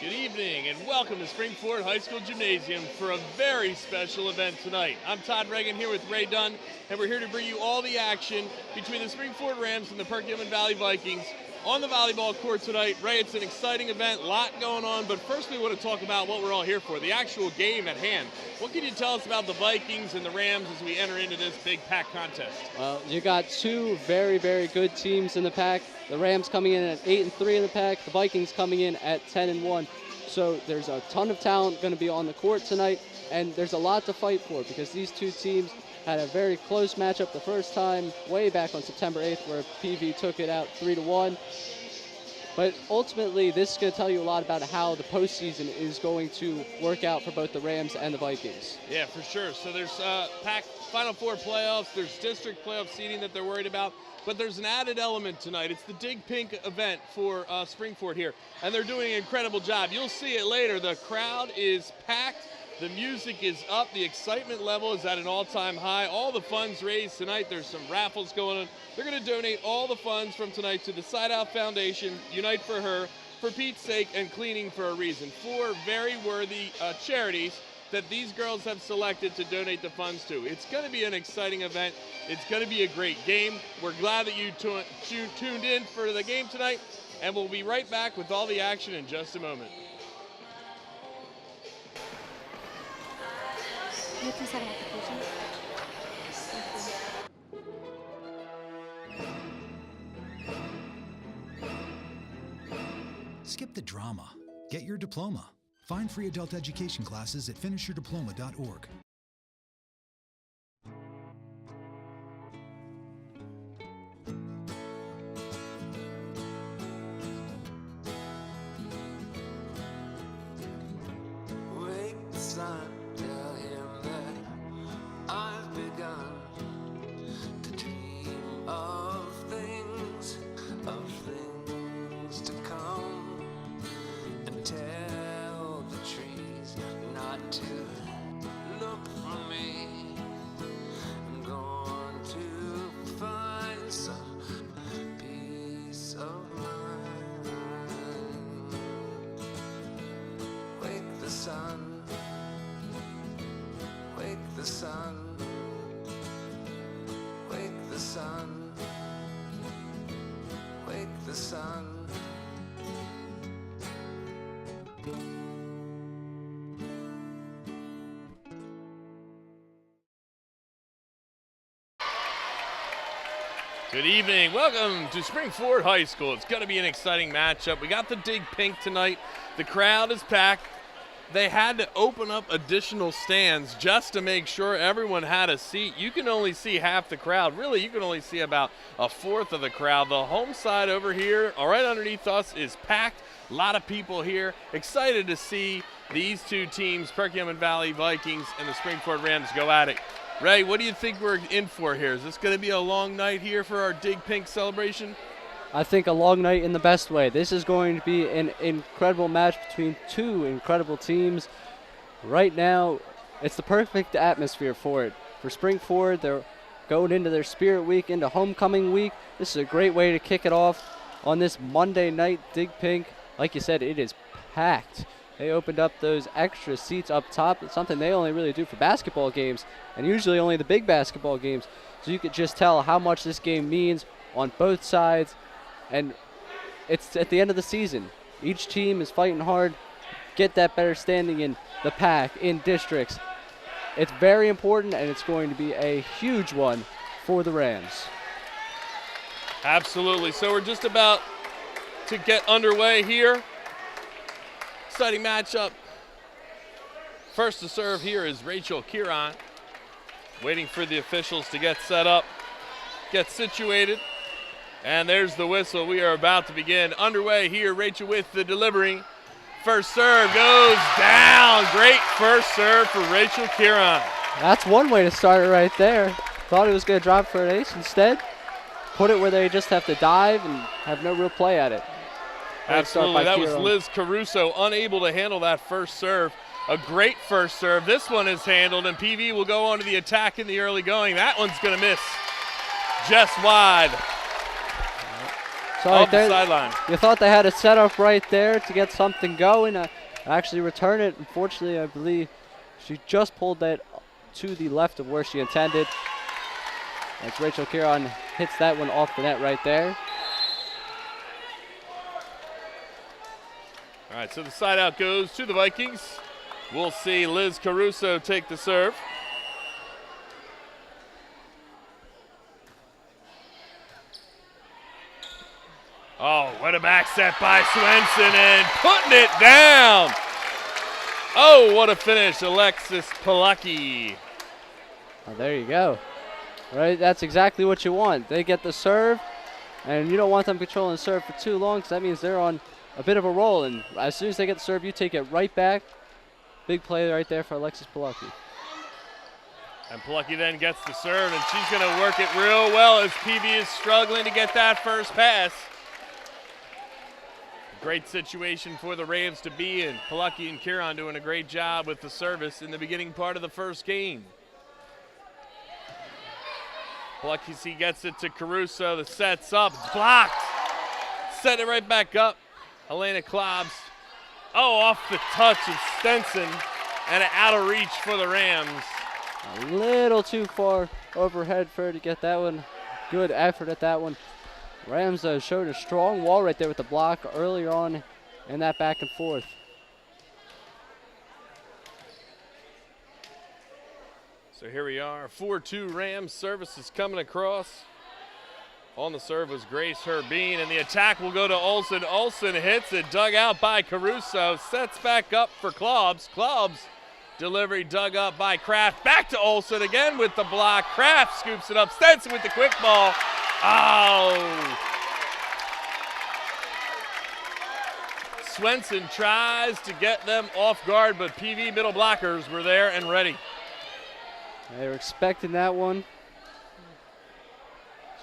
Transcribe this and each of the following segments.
Good evening and welcome to Springford High School Gymnasium for a very special event tonight. I'm Todd Reagan here with Ray Dunn, and we're here to bring you all the action between the Springford Rams and the Perk Valley Vikings on the volleyball court tonight. Ray, it's an exciting event, a lot going on, but first we want to talk about what we're all here for, the actual game at hand. What can you tell us about the Vikings and the Rams as we enter into this big pack contest? Well, you got two very, very good teams in the pack. The Rams coming in at 8-3 in the pack, the Vikings coming in at 10-1. So there's a ton of talent going to be on the court tonight, and there's a lot to fight for because these two teams had a very close matchup the first time, way back on September 8th, where PV took it out 3-1. But ultimately, this is going to tell you a lot about how the postseason is going to work out for both the Rams and the Vikings. Yeah, for sure. So there's pack Final Four playoffs, there's district playoff seeding that they're worried about, but there's an added element tonight. It's the Dig Pink event for Springford here, and they're doing an incredible job. You'll see it later. The crowd is packed. The music is up. The excitement level is at an all-time high. All the funds raised tonight. There's some raffles going on. They're going to donate all the funds from tonight to the Side Out Foundation, Unite for Her, For Pete's Sake, and Cleaning for a Reason. Four very worthy charities that these girls have selected to donate the funds to. It's going to be an exciting event. It's going to be a great game. We're glad that you tuned in for the game tonight, and we'll be right back with all the action in just a moment. You can set an application. Skip the drama. Get your diploma. Find free adult education classes at finishyourdiploma.org. Wake the sun, tell him that I've begun to dream of things to come, and tell the trees not to look for me. I'm going to find some peace of mind. Wake the sun, wake the sun, wake the sun, wake the sun. Good evening. Welcome to Springford High School. It's going to be an exciting matchup. We got the Dig Pink tonight. The crowd is packed. They had to open up additional stands just to make sure everyone had a seat. You can only see half the crowd. Really, you can only see about a fourth of the crowd. The home side over here, right underneath us, is packed. A lot of people here. Excited to see these two teams, Perk Valley Vikings and the Springford Rams, go at it. Ray, what do you think we're in for here? Is this going to be a long night here for our Dig Pink celebration? I think a long night in the best way. This is going to be an incredible match between two incredible teams. Right now, it's the perfect atmosphere for it. For Springford, they're going into their Spirit Week, into Homecoming Week. This is a great way to kick it off on this Monday night. Dig Pink, like you said, it is packed. They opened up those extra seats up top. It's something they only really do for basketball games, and usually only the big basketball games. So you could just tell how much this game means on both sides. And it's at the end of the season. Each team is fighting hard, get that better standing in the pack, in districts. It's very important, and it's going to be a huge one for the Rams. Absolutely. So we're just about to get underway here. Exciting matchup. First to serve here is Rachel Kieran. Waiting for the officials to get set up, get situated. And there's the whistle. We are about to begin. Underway here. Rachel with the delivery. First serve goes down. Great first serve for Rachel Kieran. That's one way to start it right there. Thought it was going to drop for an ace. Instead, put it where they just have to dive and have no real play at it. Absolutely. That was Liz Caruso, unable to handle that first serve. A great first serve. This one is handled, and PV will go on to the attack in the early going. That one's going to miss just wide. So Off the there, sideline. you thought they had a setup right there to get something going. Actually return it. Unfortunately, I believe she just pulled that to the left of where she intended. As Rachel Kieran hits that one off the net right there. All right, so the side out goes to the Vikings. We'll see Liz Caruso take the serve. Oh, what a back set by Swenson and putting it down. Oh, what a finish, Alexis Palaki. Oh, there you go. Right, that's exactly what you want. They get the serve, and you don't want them controlling the serve for too long, because that means they're on a bit of a roll. And as soon as they get the serve, you take it right back. Big play right there for Alexis Palaki. And Palaki then gets the serve, and she's going to work it real well as PV is struggling to get that first pass. Great situation for the Rams to be in. Palaki and Kieran doing a great job with the service in the beginning part of the first game. Palaki gets it to Caruso. The set's up. It's blocked. Set it right back up. Helena Klobbs. Oh, off the touch of Stenson. And out of reach for the Rams. A little too far overhead for her to get that one. Good effort at that one. Rams showed a strong wall right there with the block earlier on in that back and forth. So here we are, 4-2 Rams. Service is coming across. On the serve was Grace Herbeen, and the attack will go to Olsen. Olsen hits it, dug out by Caruso, sets back up for Klobbs. Klobbs delivery dug up by Kraft. Back to Olsen again with the block. Kraft scoops it up. Stenson with the quick ball. Oh! Swenson tries to get them off guard, but PV middle blockers were there and ready. They were expecting that one.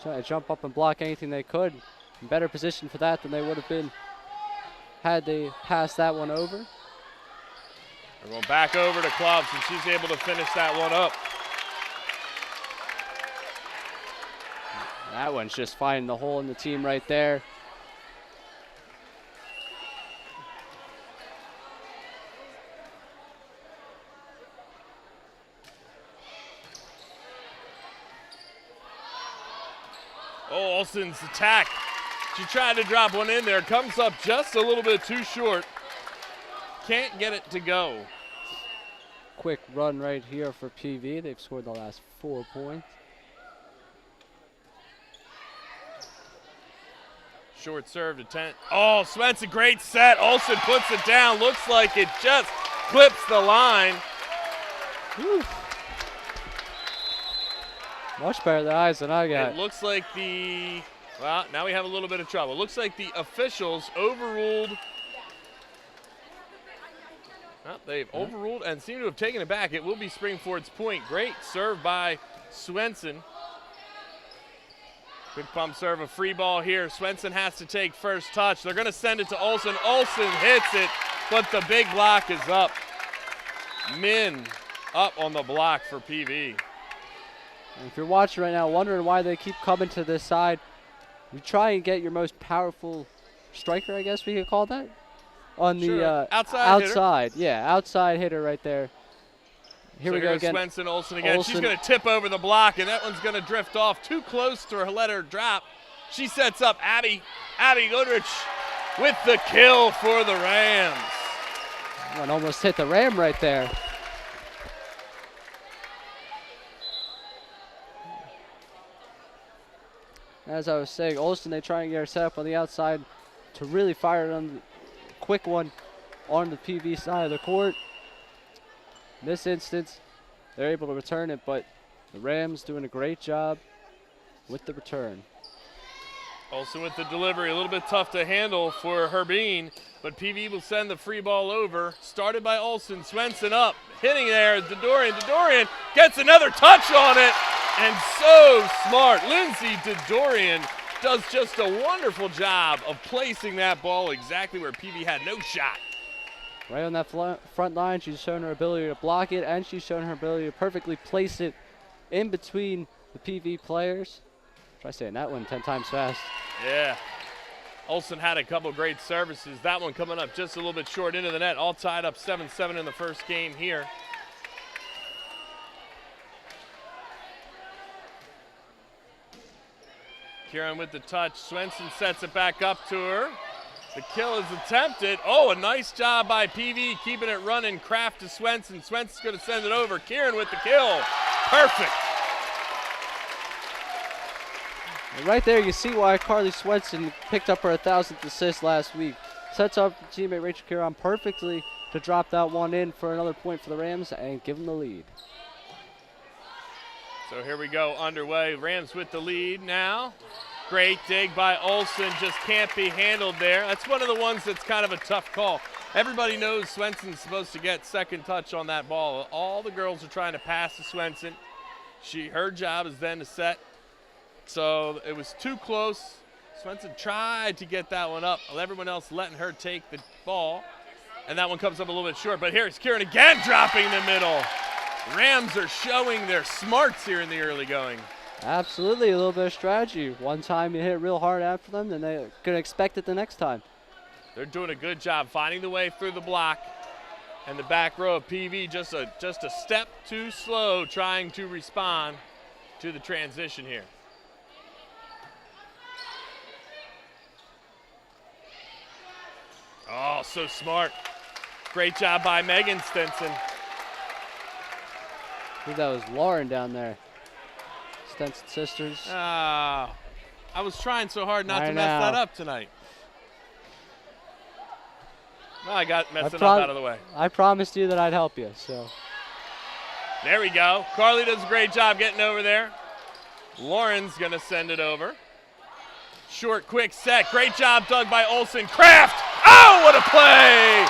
Trying to jump up and block anything they could. In better position for that than they would have been had they passed that one over. We're going back over to Klobbs, and she's able to finish that one up. That one's just finding the hole in the team right there. Oh, Olsen's attack. She tried to drop one in there. Comes up just a little bit too short. Can't get it to go. Quick run right here for PV. They've scored the last 4 points. Short serve to 10. Oh, Swenson, great set. Olsen puts it down. Looks like it just clips the line. Whew. Much better than eyes than I got. It looks like well, now we have a little bit of trouble. It looks like the officials overruled. Well, they've overruled and seem to have taken it back. It will be Springford's point. Great serve by Swenson. Quick pump serve, a free ball here. Swenson has to take first touch. They're going to send it to Olsen. Olsen hits it, but the big block is up. Min up on the block for PV. And if you're watching right now, wondering why they keep coming to this side, you try and get your most powerful striker, I guess we could call that, on Sure. the outside hitter. Yeah, outside hitter right there. Here we go again. Swenson, Olsen again. Olsen. She's going to tip over the block, and that one's going to drift off too close to her, let her drop. She sets up Abby Goodrich with the kill for the Rams. One almost hit the Ram right there. As I was saying, Olsen, they try and get her set up on the outside to really fire it on the quick one on the PV side of the court. In this instance, they're able to return it, but the Rams doing a great job with the return. Olsen with the delivery, a little bit tough to handle for Herbeen, but PV will send the free ball over. Started by Olsen, Swenson up, hitting there, Dodorian gets another touch on it, and so smart. Lindsay Dodorian does just a wonderful job of placing that ball exactly where PV had no shot. Right on that front line, she's shown her ability to block it, and she's shown her ability to perfectly place it in between the PV players. Try saying that one 10 times fast. Yeah. Olsen had a couple great services. That one coming up just a little bit short into the net. All tied up 7-7 in the first game here. Kieran with the touch. Swenson sets it back up to her. The kill is attempted. Oh, a nice job by PV keeping it running. Kraft to Swenson. Swenson's going to send it over. Kieran with the kill. Perfect. And right there, you see why Carly Swenson picked up her 1,000th assist last week. Sets up teammate Rachel Kieran perfectly to drop that one in for another point for the Rams and give them the lead. So here we go, underway. Rams with the lead now. Great dig by Olsen, just can't be handled there. That's one of the ones that's kind of a tough call. Everybody knows Swenson's supposed to get second touch on that ball. All the girls are trying to pass to Swenson. Her job is then to set. So it was too close. Swenson tried to get that one up. Everyone else letting her take the ball. And that one comes up a little bit short. But here's Kieran again dropping in the middle. Rams are showing their smarts here in the early going. Absolutely, a little bit of strategy. One time you hit real hard after them, then they're going to expect it the next time. They're doing a good job finding the way through the block. And the back row of PV just a step too slow trying to respond to the transition here. Oh, so smart. Great job by Megan Stinson. I think that was Lauren down there. Stinson sisters. I was trying so hard not to Right mess now. that up tonight. Well, I got messed it up out of the way. I promised you that I'd help you, so. There we go. Carly does a great job getting over there. Lauren's going to send it over. Short, quick set. Great job dug by Olsen. Kraft! Oh, what a play!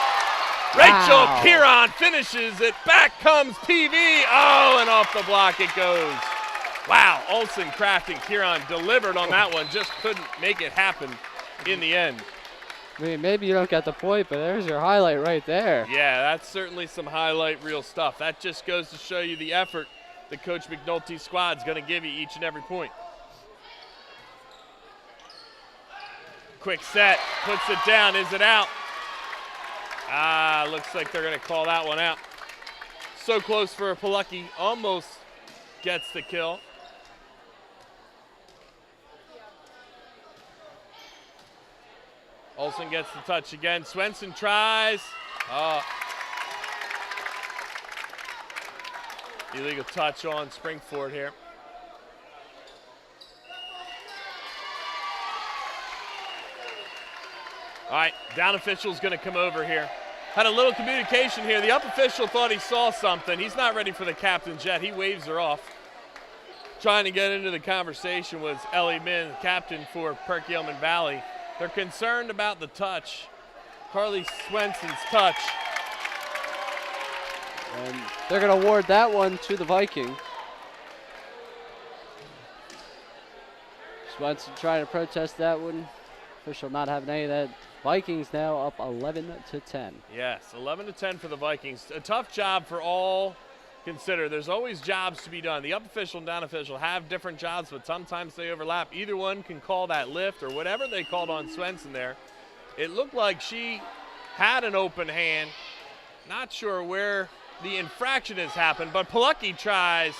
Rachel Wow. Kieran finishes it. Back comes PV. Oh, and off the block it goes. Wow, Olsen, Kraft, and Kieran delivered on that one. Just couldn't make it happen in the end. I mean, maybe you don't get the point, but there's your highlight right there. Yeah, that's certainly some highlight reel stuff. That just goes to show you the effort that Coach McNulty's squad's going to give you each and every point. Quick set, puts it down. Is it out? Looks like they're going to call that one out. So close for Palucki. Almost gets the kill. Olsen gets the touch again. Swenson tries. Illegal touch on Springford here. All right, down official's going to come over here. Had a little communication here. The up official thought he saw something. He's not ready for the captain's yet. He waves her off. Trying to get into the conversation was Ellie Min, captain for Perk Yeoman Valley. They're concerned about the touch. Carly Swenson's touch. And they're going to award that one to the Viking. Swenson trying to protest that one. Official not having any of that. Vikings now up 11-10. Yes, 11-10 for the Vikings. A tough job for all considered. There's always jobs to be done. The up official and down official have different jobs, but sometimes they overlap. Either one can call that lift or whatever they called on Swenson there. It looked like she had an open hand. Not sure where the infraction has happened, but Palucki tries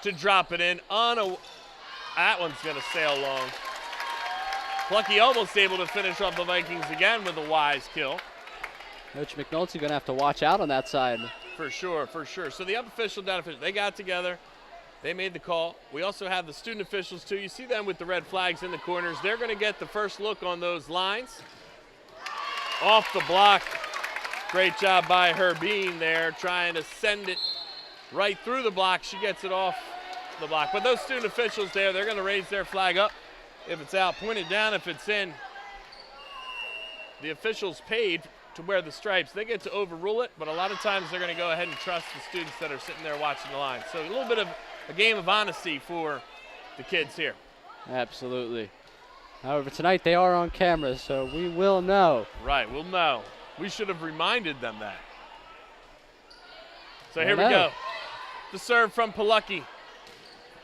to drop it in. That one's going to sail long. Palucki almost able to finish off the Vikings again with a wise kill. Coach McNulty going to have to watch out on that side. For sure, for sure. So the up official, down official, they got together. They made the call. We also have the student officials, too. You see them with the red flags in the corners. They're going to get the first look on those lines. Off the block. Great job by her being there, trying to send it right through the block. She gets it off the block. But those student officials there, they're going to raise their flag up. If it's out, point it down. If it's in, the officials paid to wear the stripes. They get to overrule it, but a lot of times they're going to go ahead and trust the students that are sitting there watching the line. So a little bit of a game of honesty for the kids here. Absolutely. However, tonight they are on camera, so we will know. Right, we'll know. We should have reminded them that. So here we know. go. The serve from Palucki.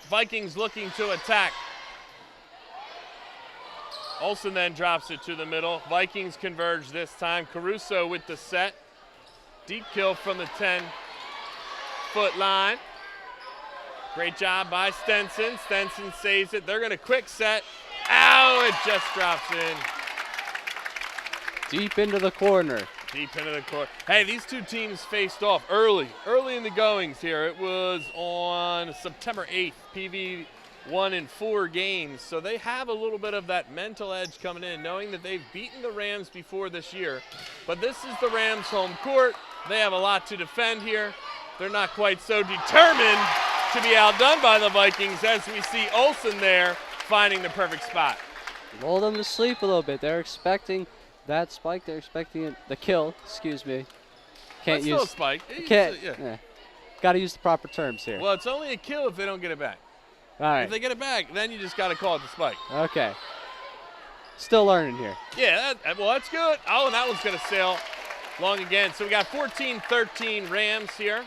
Vikings looking to attack. Olsen then drops it to the middle. Vikings converge this time. Caruso with the set. Deep kill from the 10-foot line. Great job by Stenson. Stenson saves it. They're going to quick set. Ow, it just drops in. Deep into the corner. Deep into the court. Hey, these two teams faced off early in the goings here. It was on September 8th. PV won in 4 games, so they have a little bit of that mental edge coming in, knowing that they've beaten the Rams before this year. But this is the Rams' home court. They have a lot to defend here. They're not quite so determined to be outdone by the Vikings, as we see Olsen there finding the perfect spot. Lull them to sleep a little bit. They're expecting that spike. They're expecting the kill. Excuse me. Can't That's use still a spike. Can't. Yeah. Got to use the proper terms here. Well, it's only a kill if they don't get it back. All right. If they get it back, then you just got to call it the spike. Okay. Still learning here. Yeah, well, that's good. Oh, and that one's going to sail long again. So we got 14-13 Rams here.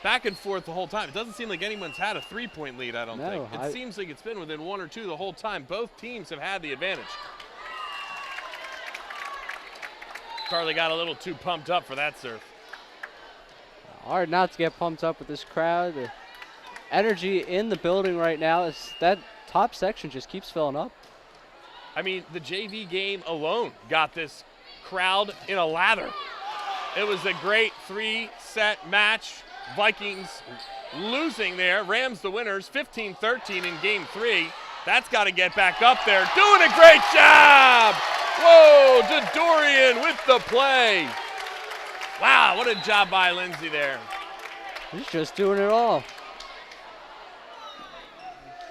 Back and forth the whole time. It doesn't seem like anyone's had a 3-point lead, I don't think. It seems like it's been within 1 or 2 the whole time. Both teams have had the advantage. Carly got a little too pumped up for that serve. Hard not to get pumped up with this crowd. The energy in the building right now is that top section just keeps filling up. I mean, the JV game alone got this crowd in a lather. It was a great 3-set match. Vikings losing there. Rams the winners, 15-13 in game 3. That's got to get back up there. Doing a great job. Whoa, Dorian with the play. Wow, what a job by Lindsay there. He's just doing it all.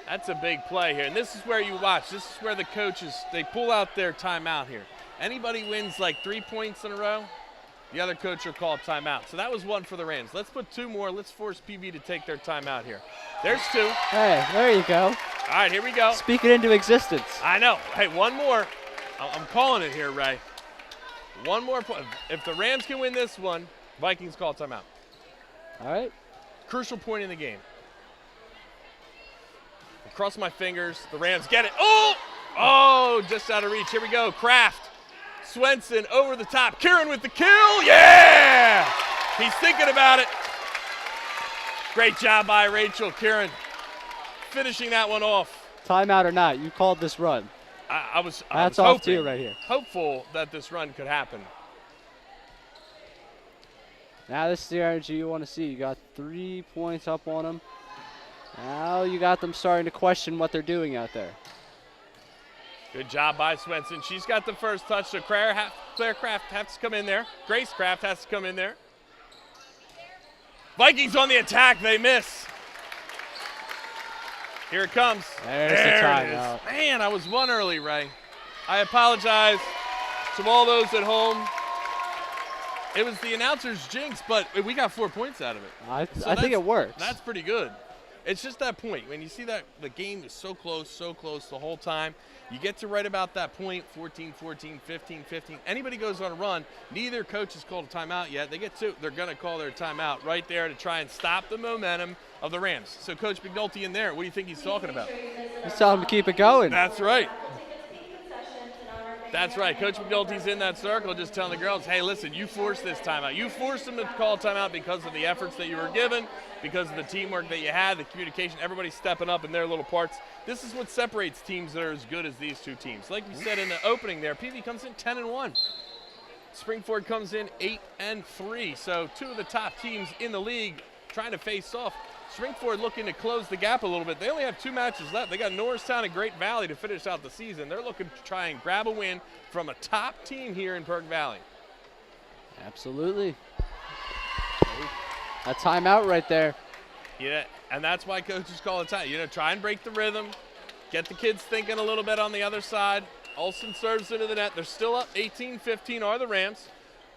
That's a big play here. And this is where you watch. This is where the coaches, they pull out their timeout here. Anybody wins like 3 points in a row, the other coach will call a timeout. So that was 1 for the Rams. Let's put 2 more. Let's force PV to take their timeout here. There's 2. Hey, there you go. All right, here we go. Speak it into existence. I know. Hey, 1 more. I'm calling it here, Ray. 1 more point. If the Rams can win this one, Vikings call timeout. All right. Crucial point in the game. Cross my fingers. The Rams get it. Oh! Oh, just out of reach. Here we go. Kraft. Swenson over the top. Kieran with the kill. Yeah! He's thinking about it. Great job by Rachel. Kieran finishing that one off. Timeout or not, you called this run. I was That's hoping, off to you right here. hopeful that this run could happen. Now this is the energy you want to see. You got 3 points up on them. Now you got them starting to question what they're doing out there. Good job by Swenson. She's got the first touch, so Claire Kraft has to come in there. Grace Kraft has to come in there. Vikings on the attack. They miss. Here it comes. There's there the it timeout. is. Man, I was 1 early, Ray. I apologize to all those at home. It was the announcer's jinx, but we got 4 points out of it. I think it works. That's pretty good. It's just that point. When you see that the game is so close the whole time, you get to right about that point, 14-14, 15-15. Anybody goes on a run, neither coach has called a timeout yet. They get to, they're going to call their timeout right there to try and stop the momentum of the Rams. So Coach McNulty in there, what do you think he's talking about? He's telling them to keep it going. That's right. That's right. Coach McNulty's in that circle just telling the girls, hey, listen, you forced this timeout. You forced them to call timeout because of the efforts that you were given, because of the teamwork that you had, the communication, everybody's stepping up in their little parts. This is what separates teams that are as good as these two teams. Like we said in the opening there, PV comes in 10-1. Springford comes in 8-3. So 2 of the top teams in the league trying to face off. Springford looking to close the gap a little bit. They only have 2 matches left. They got Norristown and Great Valley to finish out the season. They're looking to try and grab a win from a top team here in Perk Valley. Absolutely. A timeout right there. Yeah, and that's why coaches call it time. You know, try and break the rhythm, get the kids thinking a little bit on the other side. Olsen serves into the net. They're still up 18-15 are the Rams.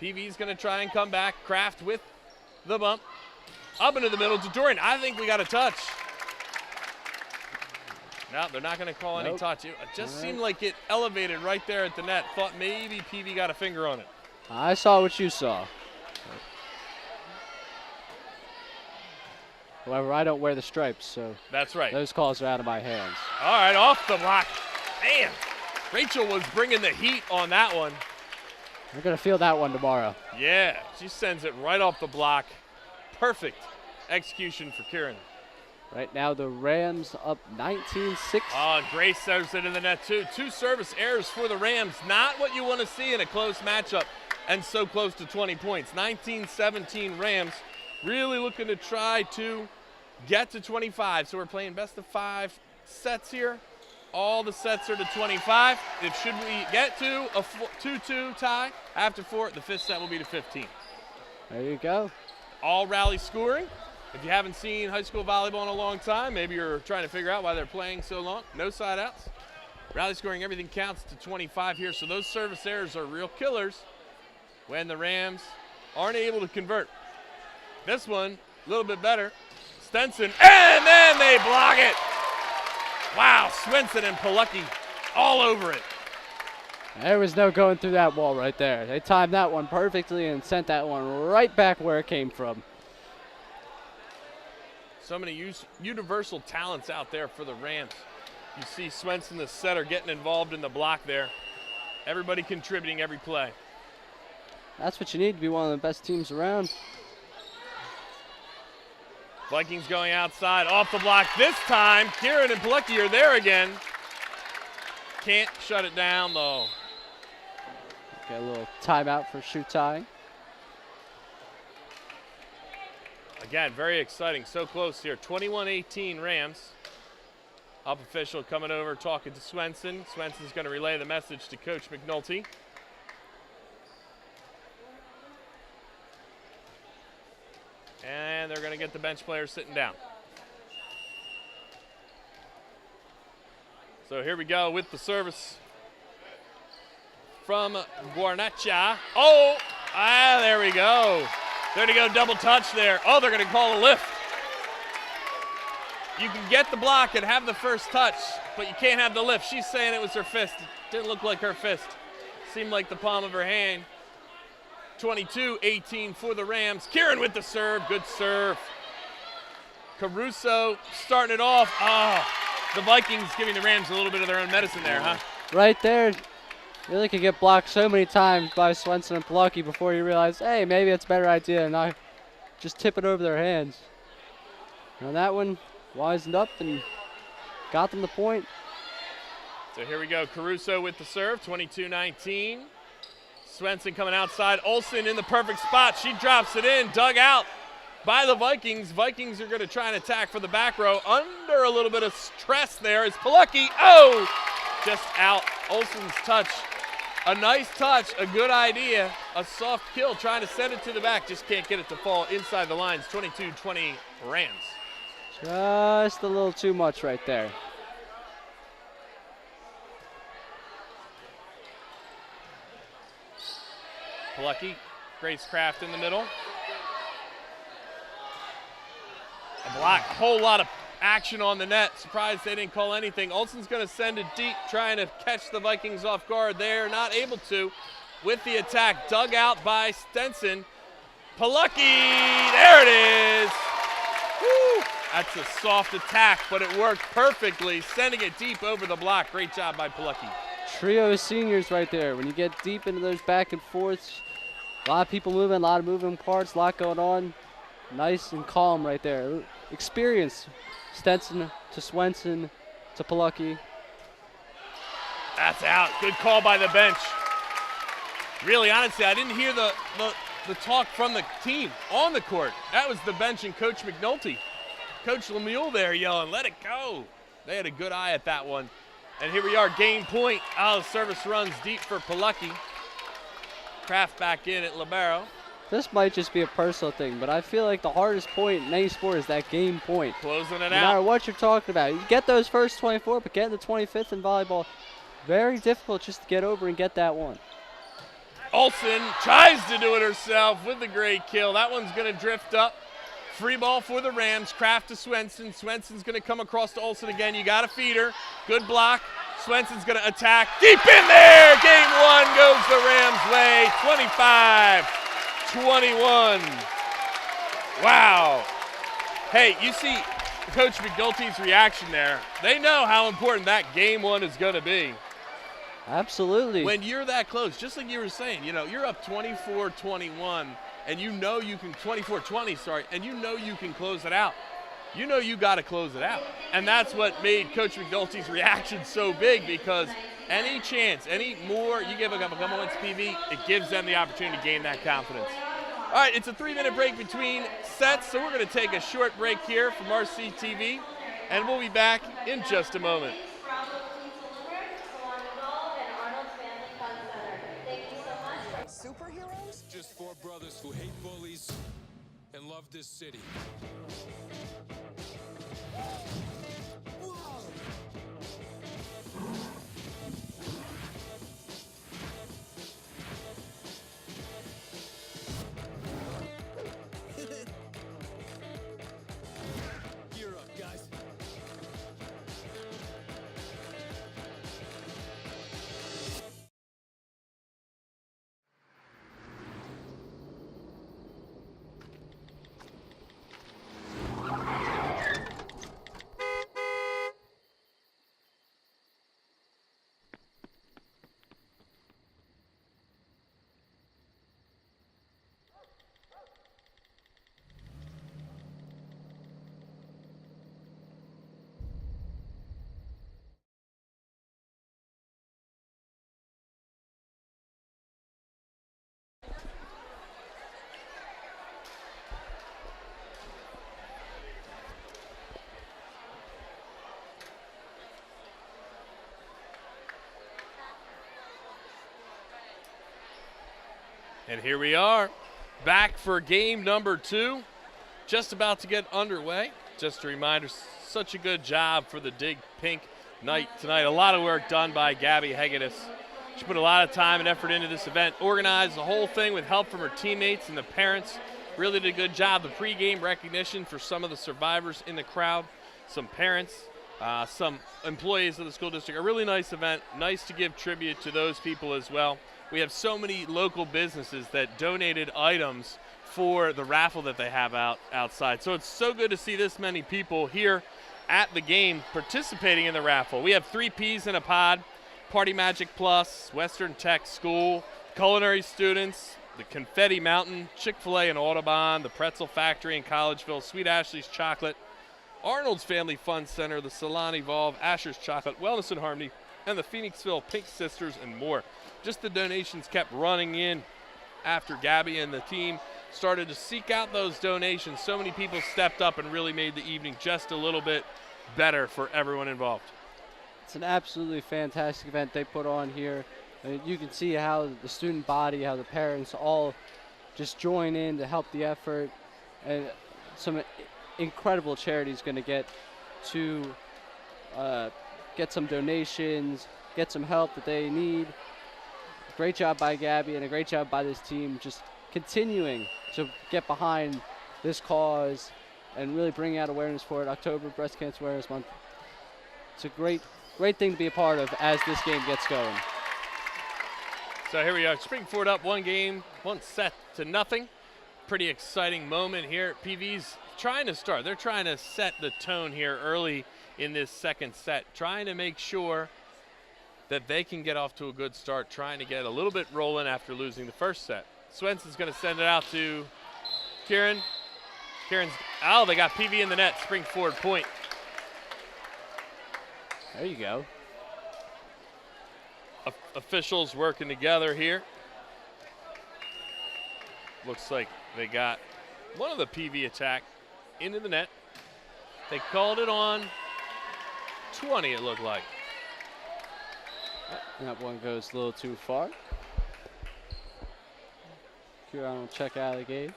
PV's going to try and come back. Kraft with the bump. Up into the middle to Dorian. I think we got a touch. No, they're not going to call any touch. It just seemed like it elevated right there at the net. Thought maybe PV got a finger on it. I saw what you saw. However, I don't wear the stripes, so that's right. Those calls are out of my hands. All right, off the block. Man, Rachel was bringing the heat on that one. We're going to feel that one tomorrow. Yeah, she sends it right off the block. Perfect execution for Kieran. Right now, the Rams up 19-6. Oh, and Grace serves it in the net, too. 2 service errors for the Rams. Not what you want to see in a close matchup, and so close to 20 points. 19-17 Rams really looking to try to get to 25. So we're playing best of 5 sets here. All the sets are to 25. Should we get to a 2-2 tie after 4, the 5th set will be to 15. There you go. All rally scoring. If you haven't seen high school volleyball in a long time, maybe you're trying to figure out why they're playing so long. No side outs. Rally scoring, everything counts to 25 here. So those service errors are real killers when the Rams aren't able to convert. This one, a little bit better. Stenson, and then they block it. Wow, Swenson and Palucki all over it. There was no going through that wall right there. They timed that one perfectly and sent that one right back where it came from. So many universal talents out there for the Rams. You see Swenson, the setter, getting involved in the block there. Everybody contributing every play. That's what you need to be one of the best teams around. Vikings going outside, off the block this time. Kieran and Palucki are there again. Can't shut it down, though. Got a little timeout for shoot tying. Again, very exciting. So close here. 21-18 Rams. Up official coming over, talking to Swenson. Swenson's going to relay the message to Coach McNulty. And they're going to get the bench players sitting down. So here we go with the service from Guarnacha. Oh, there we go. There to go, double touch there. Oh, they're going to call a lift. You can get the block and have the first touch, but you can't have the lift. She's saying it was her fist. It didn't look like her fist. Seemed like the palm of her hand. 22-18 for the Rams. Kieran with the serve. Good serve. Caruso starting it off. Oh, the Vikings giving the Rams a little bit of their own medicine there, huh? Right there. Really could get blocked so many times by Swenson and Palucki before you realize, hey, maybe it's a better idea and not just tip it over their hands. And that one wisened up and got them the point. So here we go. Caruso with the serve. 22-19. Swenson coming outside. Olsen in the perfect spot. She drops it in. Dug out by the Vikings. Vikings are going to try and attack for the back row. Under a little bit of stress there is Palucki. Oh! Just out. Olsen's touch. A nice touch. A good idea. A soft kill. Trying to send it to the back. Just can't get it to fall inside the lines. 22-20 Rams. Just a little too much right there. Palucki, Grace Craft in the middle. A block, a whole lot of action on the net. Surprised they didn't call anything. Olsen's going to send it deep, trying to catch the Vikings off guard. They're not able to with the attack. Dug out by Stenson. Palucki, there it is. Woo. That's a soft attack, but it worked perfectly, sending it deep over the block. Great job by Palucki. Trio of seniors right there. When you get deep into those back and forths, a lot of people moving, a lot of moving parts, a lot going on. Nice and calm right there. Experience. Stenson to Swenson to Palucki. That's out. Good call by the bench. Really, honestly, I didn't hear the talk from the team on the court. That was the bench and Coach McNulty. Coach Lemieux there yelling, let it go. They had a good eye at that one. And here we are, game point. Oh, the service runs deep for Palucki. Kraft back in at libero. This might just be a personal thing, but I feel like the hardest point in any sport is that game point. Closing it No out. matter what you're talking about. You get those first 24, but getting the 25th in volleyball, very difficult just to get over and get that one. Olsen tries to do it herself with the great kill. That one's going to drift up. Free ball for the Rams. Kraft to Swenson. Swenson's going to come across to Olsen again. You got to feed her. Good block. Swenson's going to attack. Deep in there. Game one goes the Rams' way. 25-21. Wow. Hey, you see Coach McNulty's reaction there. They know how important that game one is going to be. Absolutely. When you're that close, just like you were saying, you're up 24-21, and you can 24-20, sorry, and you can close it out. You got to close it out. And that's what made Coach McNulty's reaction so big, because any chance, any more you give a couple points to PV, it gives them the opportunity to gain that confidence. All right, it's a 3-minute break between sets, so we're going to take a short break here from RCTV, and we'll be back in just a moment. Superheroes? Just 4 brothers who hate bullies and love this city. Gear up, guys. And here we are, back for game number 2, just about to get underway. Just a reminder, such a good job for the Dig Pink night tonight. A lot of work done by Gabby Hegedus. She put a lot of time and effort into this event, organized the whole thing with help from her teammates and the parents. Really did a good job. The pregame recognition for some of the survivors in the crowd, some parents, some employees of the school district. A really nice event. Nice to give tribute to those people as well. We have so many local businesses that donated items for the raffle that they have outside. So it's so good to see this many people here at the game participating in the raffle. We have 3 peas in a pod, Party Magic Plus, Western Tech School, culinary students, the Confetti Mountain, Chick-fil-A and Audubon, the Pretzel Factory in Collegeville, Sweet Ashley's Chocolate, Arnold's Family Fun Center, the Salon Evolve, Asher's Chocolate, Wellness and Harmony, and the Phoenixville Pink Sisters, and more. Just the donations kept running in after Gabby and the team started to seek out those donations. So many people stepped up and really made the evening just a little bit better for everyone involved. It's an absolutely fantastic event they put on here. You can see how the student body, how the parents all just join in to help the effort. And some incredible charities going to get some donations, get some help that they need. Great job by Gabby and a great job by this team just continuing to get behind this cause and really bring out awareness for it. October Breast Cancer Awareness Month. It's a great thing to be a part of as this game gets going. So here we are, Springford up 1 set to nothing. Pretty exciting moment here. PV's trying to start. They're trying to set the tone here early in this second set, trying to make sure that they can get off to a good start, trying to get a little bit rolling after losing the first set. Swenson's going to send it out to Kieran. They got PV in the net, Springford point. There you go. Officials working together here. Looks like they got one of the PV attack into the net. They called it on 20, it looked like. That one goes a little too far. Kieran will check out of the game.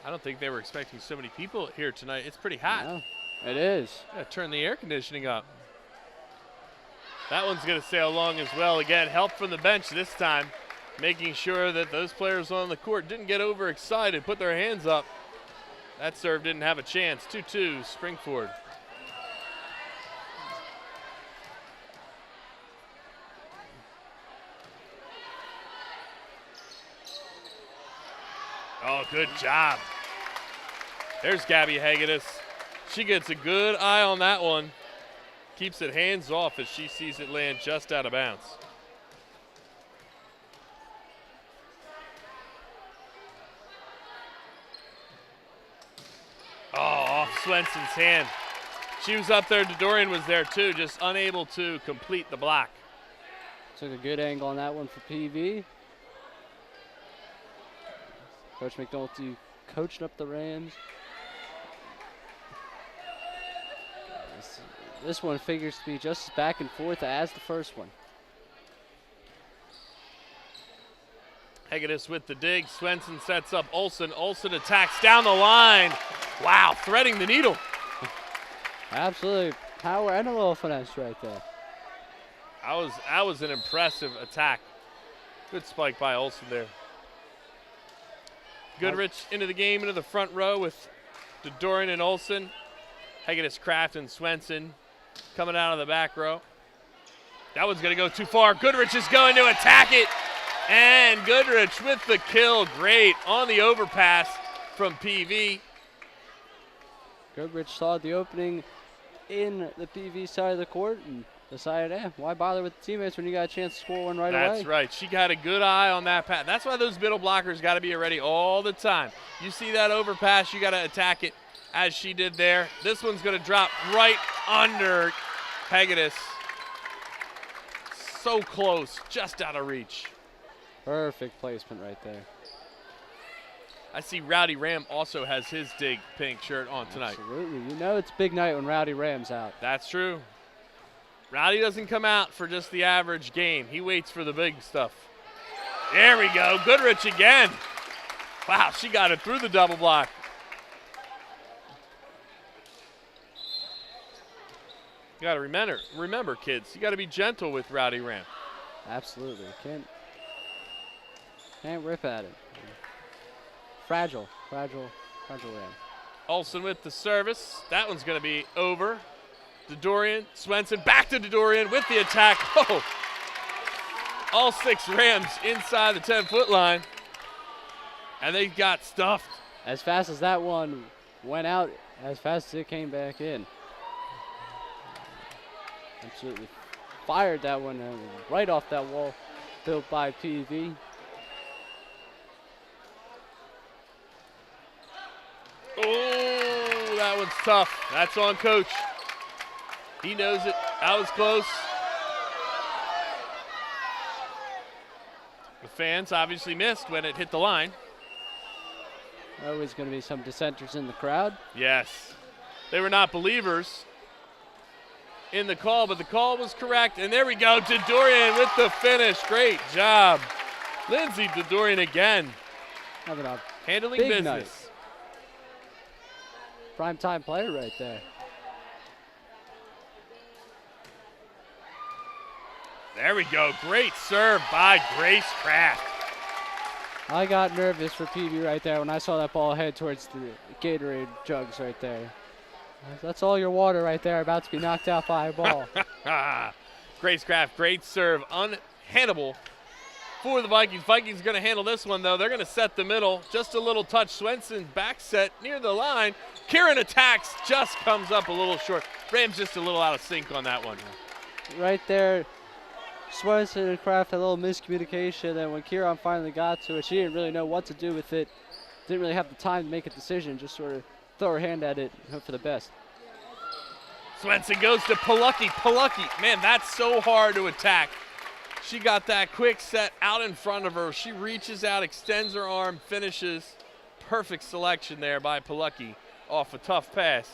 I don't think they were expecting so many people here tonight. It's pretty hot. No, it is. Yeah, turn the air conditioning up. That one's going to sail along as well. Again, help from the bench this time, making sure that those players on the court didn't get overexcited, put their hands up. That serve didn't have a chance. 2-2, Springford. Oh, good job. There's Gabby Hegedus. She gets a good eye on that one. Keeps it hands off as she sees it land just out of bounds. Oh, off Swenson's hand. She was up there. Dorian was there too, just unable to complete the block. Took a good angle on that one for PV. Coach McNulty coaching up the Rams. This one figures to be just as back and forth as the first one. Hegedus with the dig. Swenson sets up Olsen. Olsen attacks down the line. Wow, threading the needle. Absolutely power and a little finesse right there. That was an impressive attack. Good spike by Olsen there. Goodrich into the game, into the front row with Dorian and Olsen. Hegedus, Kraft, and Swenson coming out of the back row. That one's going to go too far. Goodrich is going to attack it. And Goodrich with the kill. Great on the overpass from PV. Goodrich saw the opening in the PV side of the court and decided, why bother with the teammates when you got a chance to score one right away? That's right. She got a good eye on that pass. That's why those middle blockers got to be ready all the time. You see that overpass, you got to attack it as she did there. This one's going to drop right under Hegedus. So close, just out of reach. Perfect placement right there. I see Rowdy Ram also has his dig pink shirt on tonight. Absolutely. You know it's a big night when Rowdy Ram's out. That's true. Rowdy doesn't come out for just the average game. He waits for the big stuff. There we go. Goodrich again. Wow, she got it through the double block. You got to remember, kids, you got to be gentle with Rowdy Ram. Absolutely. Can't rip at it. Fragile Ram. Olsen with the service. That one's going to be over. Dorian, Swenson, back to Dorian with the attack. Oh! All 6 Rams inside the 10-foot line. And they got stuffed. As fast as that one went out, as fast as it came back in. Absolutely fired that one right off that wall built by PV. Oh, that one's tough. That's on Coach. He knows it. That was close. The fans obviously missed when it hit the line. Always going to be some dissenters in the crowd. Yes. They were not believers in the call, but the call was correct. And there we go. Dorian with the finish. Great job. Lindsay Dorian again. Having a handling big business. Night. Prime time player right there. There we go. Great serve by Grace Kraft. I got nervous for PV right there when I saw that ball head towards the Gatorade jugs right there. That's all your water right there, about to be knocked out by a ball. Grace Kraft, great serve. Unhandleable for the Vikings. Vikings going to handle this one, though. They're going to set the middle. Just a little touch. Swenson back set near the line. Kieran attacks, just comes up a little short. Rams just a little out of sync on that one. Right there, Swenson and Kraft had a little miscommunication, and when Kieran finally got to it, she didn't really know what to do with it. Didn't really have the time to make a decision, just sort of throw her hand at it and hope for the best. Swenson goes to Palucky. Palucky, man, that's so hard to attack. She got that quick set out in front of her. She reaches out, extends her arm, finishes. Perfect selection there by Palucky off a tough pass.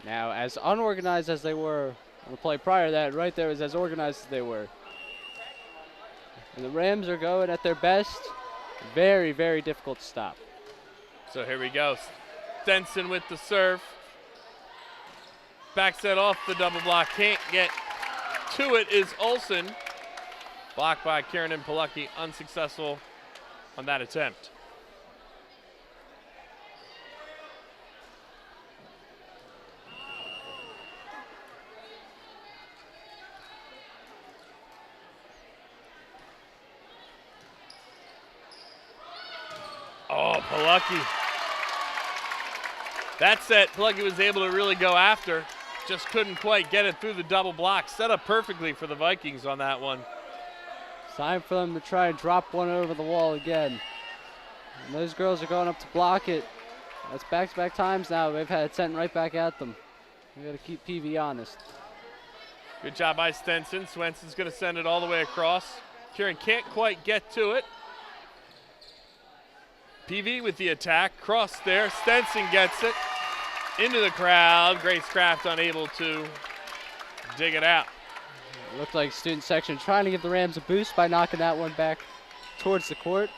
Now, as unorganized as they were on the play prior to that, right there was as organized as they were. And the Rams are going at their best. Very, very difficult to stop. So here we go. Stenson with the serve. Back set off the double block. Can't get to it is Olsen. Blocked by Kieran and Palucky. Unsuccessful on that attempt. Oh, Palucky. That set, Pluggy was able to really go after. Just couldn't quite get it through the double block. Set up perfectly for the Vikings on that one. It's time for them to try and drop one over the wall again. And those girls are going up to block it. That's back-to-back times now. They've had it sent right back at them. We got to keep PV honest. Good job by Stenson. Swenson's going to send it all the way across. Kieran can't quite get to it. PV with the attack. Cross there. Stenson gets it into the crowd. Grace Craft unable to dig it out. It looked like student section trying to give the Rams a boost by knocking that one back towards the court.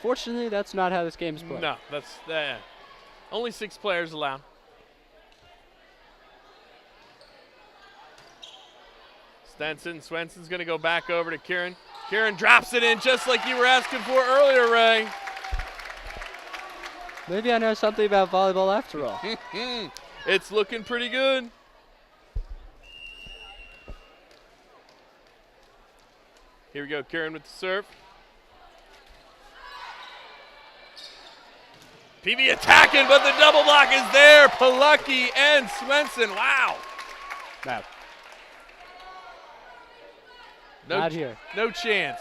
Fortunately, that's not how this game's played. No, that's only 6 players allowed. Swenson's going to go back over to Kieran. Kieran drops it in just like you were asking for earlier, Ray. Maybe I know something about volleyball after all. It's looking pretty good. Here we go, Kieran with the serve. PV attacking, but the double block is there. Palucki and Swenson. Wow. No. No Not here. No chance.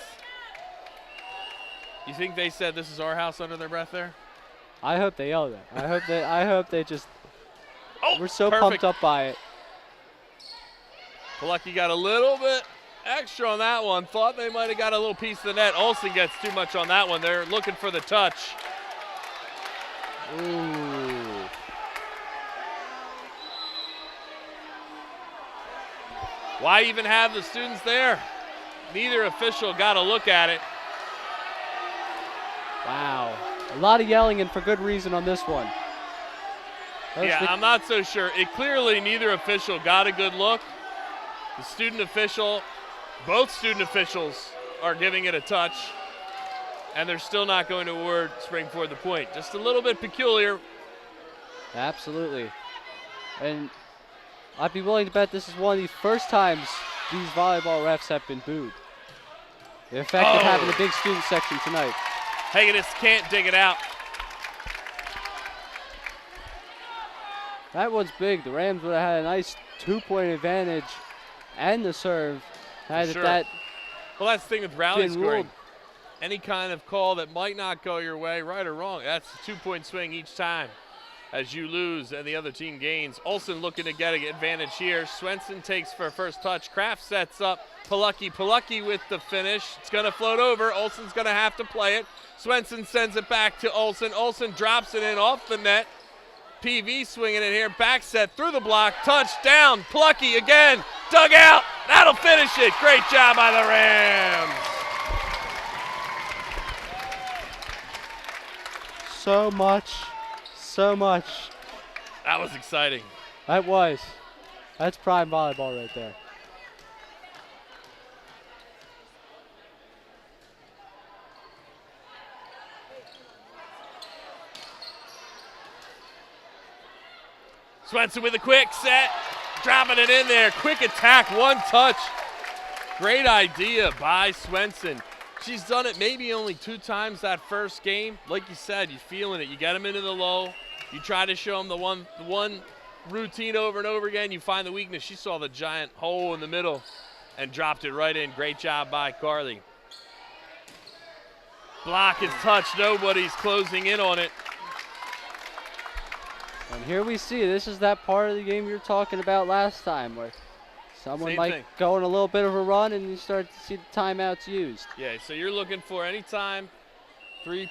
You think they said this is our house under their breath there? I hope they yell that. I hope they just we're so perfect. pumped up by it. Palucki got a little bit extra on that one. Thought they might have got a little piece of the net. Olsen gets too much on that one. They're looking for the touch. Ooh. Why even have the students there? Neither official got a look at it. Wow. A lot of yelling and for good reason on this one. Yeah, I'm not so sure. It clearly neither official got a good look. The student official, both student officials are giving it a touch, and they're still not going to award Springford the point. Just a little bit peculiar. Absolutely. And I'd be willing to bet this is one of the first times these volleyball refs have been booed. The effect of having a big student section tonight. Hagedis can't dig it out. That one's big. The Rams would have had a nice 2-point advantage and the serve. Had Sure. that Well, that's the thing with rally been scoring. ruled. Any kind of call that might not go your way, right or wrong, that's a 2-point swing each time as you lose and the other team gains. Olsen looking to get an advantage here. Swenson takes for a first touch. Kraft sets up. Palucki with the finish. It's going to float over. Olsen's going to have to play it. Swenson sends it back to Olsen. Olsen drops it in off the net. PV swinging it here. Back set through the block. Touchdown. Palucki again. Dug out. That'll finish it. Great job by the Rams. so much. That was exciting. That was. That's prime volleyball right there. Swenson with a quick set, dropping it in there. Quick attack, one touch. Great idea by Swenson. She's done it maybe only 2 times that first game. Like you said, you're feeling it. You get them into the low. You try to show them the one routine over and over again. You find the weakness. She saw the giant hole in the middle and dropped it right in. Great job by Carly. Block is touched. Nobody's closing in on it. And here we see, this is that part of the game you were talking about last time where someone Same might thing. go on a little bit of a run and you start to see the timeouts used. Yeah, so you're looking for anytime, three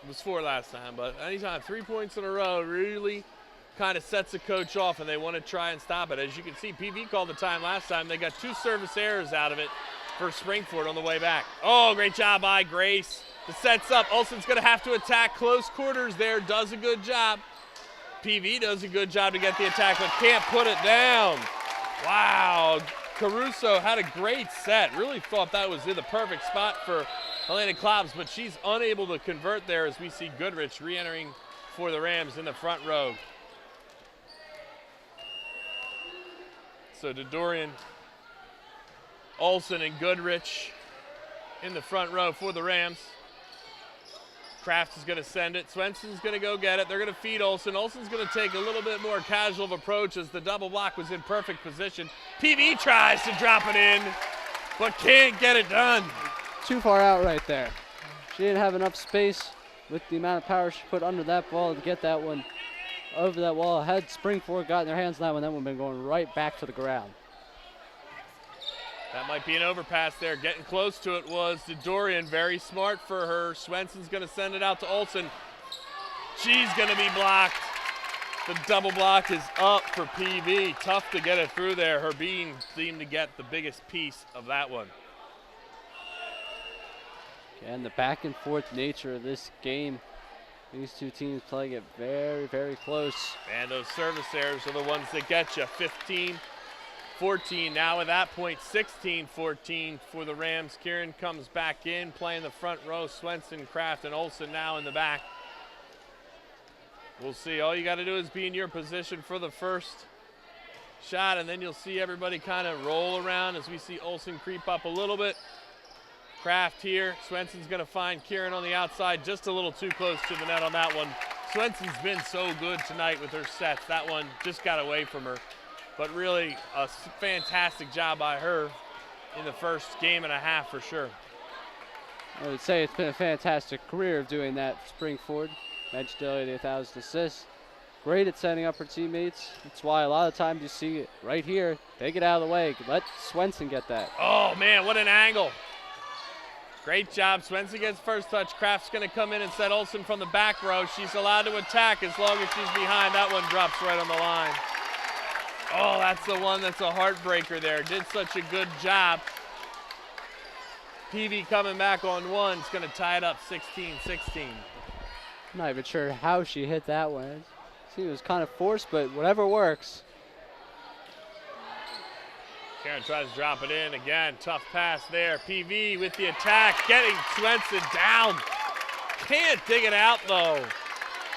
was 4 last time, but anytime 3 points in a row really kind of sets a coach off and they want to try and stop it. As you can see, PV called the time last time. They got 2 service errors out of it for Springford on the way back. Oh, great job by Grace. The set's up. Olsen's going to have to attack close quarters there. Does a good job. PV does a good job to get the attack, but can't put it down. Wow. Caruso had a great set. Really thought that was in the perfect spot for Helena Klobbs, but she's unable to convert there as we see Goodrich re-entering for the Rams in the front row. So Dodorian, Olsen, and Goodrich in the front row for the Rams. Kraft is going to send it. Swenson's going to go get it. They're going to feed Olsen. Olsen's going to take a little bit more casual of approach as the double block was in perfect position. PV tries to drop it in, but can't get it done. Too far out right there. She didn't have enough space with the amount of power she put under that ball to get that one over that wall. Had Springford gotten their hands on that one, that would have been going right back to the ground. That might be an overpass there. Getting close to it was Dorian. Very smart for her. Swenson's going to send it out to Olsen. She's going to be blocked. The double block is up for PV. Tough to get it through there. Her being seemed to get the biggest piece of that one. And the back and forth nature of this game. These two teams playing it very, very close. And those service errors are the ones that get you. 15-14 now at that point, 16-14 for the Rams. Kieran comes back in, playing the front row. Swenson, Kraft, and Olsen now in the back. We'll see. All you got to do is be in your position for the first shot, and then you'll see everybody kind of roll around as we see Olsen creep up a little bit. Kraft here. Swenson's going to find Kieran on the outside, just a little too close to the net on that one. Swenson's been so good tonight with her sets. That one just got away from her. But really a fantastic job by her in the first game and a half for sure. I would say it's been a fantastic career of doing that for Springford. Mentioned earlier the 1,000 assists. Great at setting up her teammates. That's why a lot of times you see it right here. Take it out of the way. Let Swenson get that. Oh, man, what an angle. Great job. Swenson gets first touch. Kraft's going to come in and set Olsen from the back row. She's allowed to attack as long as she's behind. That one drops right on the line. Oh, that's the one that's a heartbreaker there. Did such a good job. PV coming back on one. It's going to tie it up 16-16. I'm not even sure how she hit that one. See, it was kind of forced, but whatever works. Karen tries to drop it in again. Tough pass there. PV with the attack, getting Swenson down. Can't dig it out though.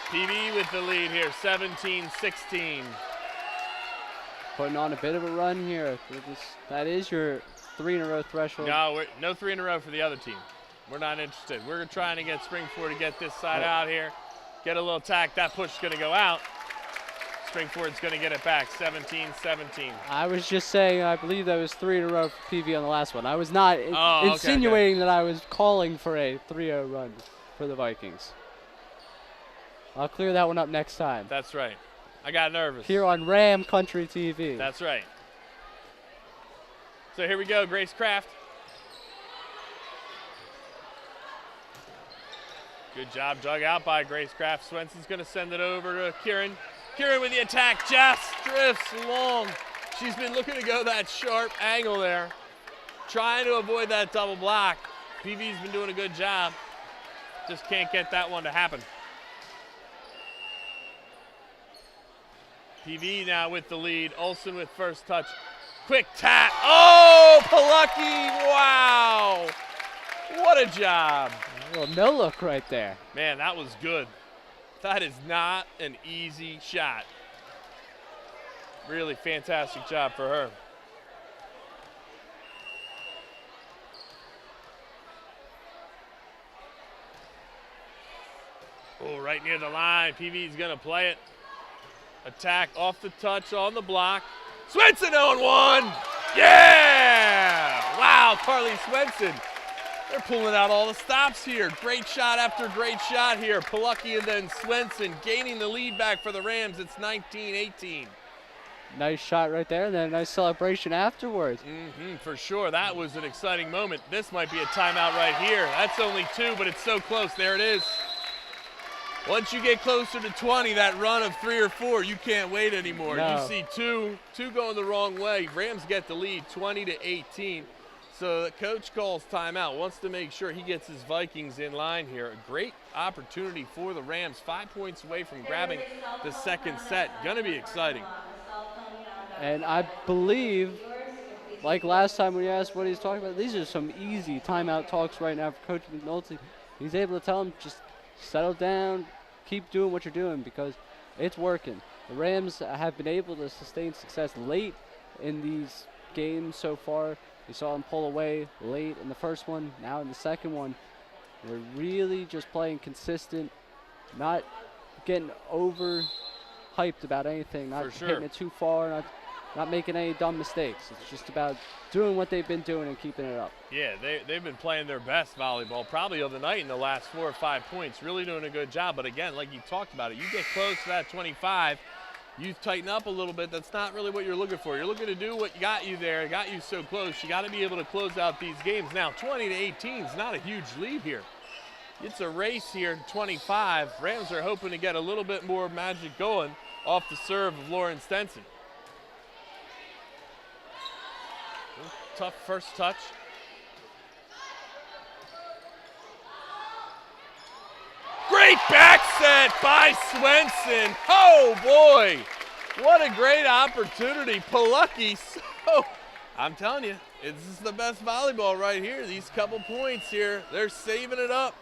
PV with the lead here, 17-16. Putting on a bit of a run here. That is your 3-in-a-row threshold. No, no 3 in a row for the other team. We're not interested. We're trying to get Springford to get this side out here. Get a little attack. That push is going to go out. Springford's going to get it back, 17-17. I was just saying, I believe that was 3 in a row for PV on the last one. I was not okay. insinuating that I was calling for a 3-0 run for the Vikings. I'll clear that one up next time. That's right. I got nervous. Here on Ram Country TV. That's right. So here we go, Grace Kraft. Good job dug out by Grace Kraft. Swenson's going to send it over to Kieran. Kieran with the attack, just drifts long. She's been looking to go that sharp angle there, trying to avoid that double block. PV's been doing a good job. Just can't get that one to happen. PV now with the lead. Olsen with first touch. Quick tap. Oh, Palucky, wow. What a job. A little no look right there. Man, that was good. That is not an easy shot. Really fantastic job for her. Oh, right near the line. PV's going to play it. Attack off the touch on the block. Swenson on one. Yeah! Wow, Carly Swenson. They're pulling out all the stops here. Great shot after great shot here. Palucky and then Swenson gaining the lead back for the Rams. It's 19-18. Nice shot right there, and then a nice celebration afterwards. For sure. That was an exciting moment. This might be a timeout right here. That's only 2, but it's so close. There it is. Once you get closer to 20, that run of 3 or 4, you can't wait anymore. No. You see two going the wrong way. Rams get the lead, 20-18. So the coach calls timeout, wants to make sure he gets his Vikings in line here. A great opportunity for the Rams, 5 points away from grabbing the second set. Gonna be exciting. And I believe, like last time when you asked what he's talking about, these are some easy timeout talks right now for Coach McNulty. He's able to tell him, just settle down, keep doing what you're doing because it's working. The Rams have been able to sustain success late in these games so far. You saw them pull away late in the first one, now in the second one. They're really just playing consistent, not getting over hyped about anything, not hitting it too far, not making any dumb mistakes. It's just about doing what they've been doing and keeping it up. Yeah, they've been playing their best volleyball probably of the night in the last 4 or 5 points. Really doing a good job. But again, like you talked about it, you get close to that 25, you tighten up a little bit. That's not really what you're looking for. You're looking to do what got you there, got you so close. You got to be able to close out these games. Now, 20-18 is not a huge lead here. It's a race here in 25. Rams are hoping to get a little bit more magic going off the serve of Lauren Stenson. Tough first touch. Great back set by Swenson. Oh boy, what a great opportunity. Palucky, I'm telling you, this is the best volleyball right here. These couple points here, they're saving it up.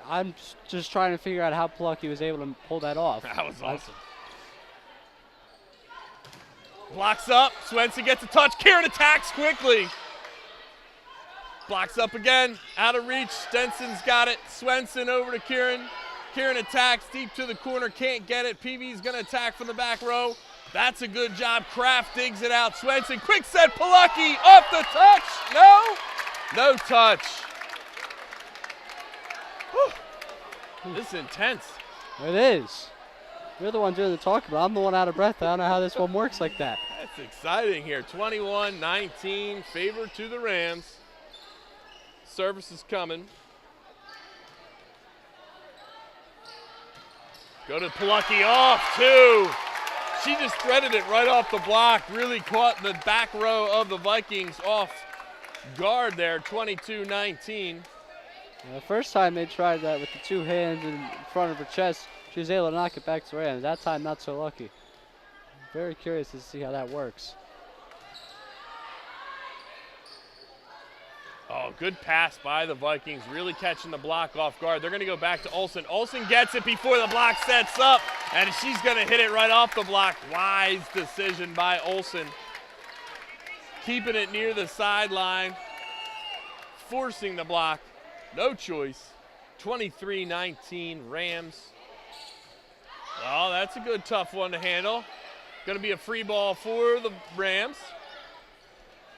I'm just trying to figure out how Palucky was able to pull that off. That was awesome. Blocks up, Swenson gets a touch, Kieran attacks quickly. Blocks up again, out of reach, Stenson's got it. Swenson over to Kieran. Kieran attacks deep to the corner, can't get it. PV's gonna attack from the back row. That's a good job, Kraft digs it out. Swenson, quick set, Palucky, off the touch, no? No touch. Whew. This is intense. It is. You're the one doing the talking, but I'm the one out of breath. I don't know how this one works like that. That's exciting here. 21-19, favor to the Rams. Service is coming. Go to Palucky off, too. She just threaded it right off the block. Really caught the back row of the Vikings off guard there, 22-19. The first time they tried that with the two hands in front of her chest, she was able to knock it back to her hand. That time, not so lucky. Very curious to see how that works. Oh, good pass by the Vikings, really catching the block off guard. They're going to go back to Olsen. Olsen gets it before the block sets up, and she's going to hit it right off the block. Wise decision by Olsen. Keeping it near the sideline, forcing the block. No choice. 23-19 Rams. Oh, that's a good tough one to handle. Going to be a free ball for the Rams.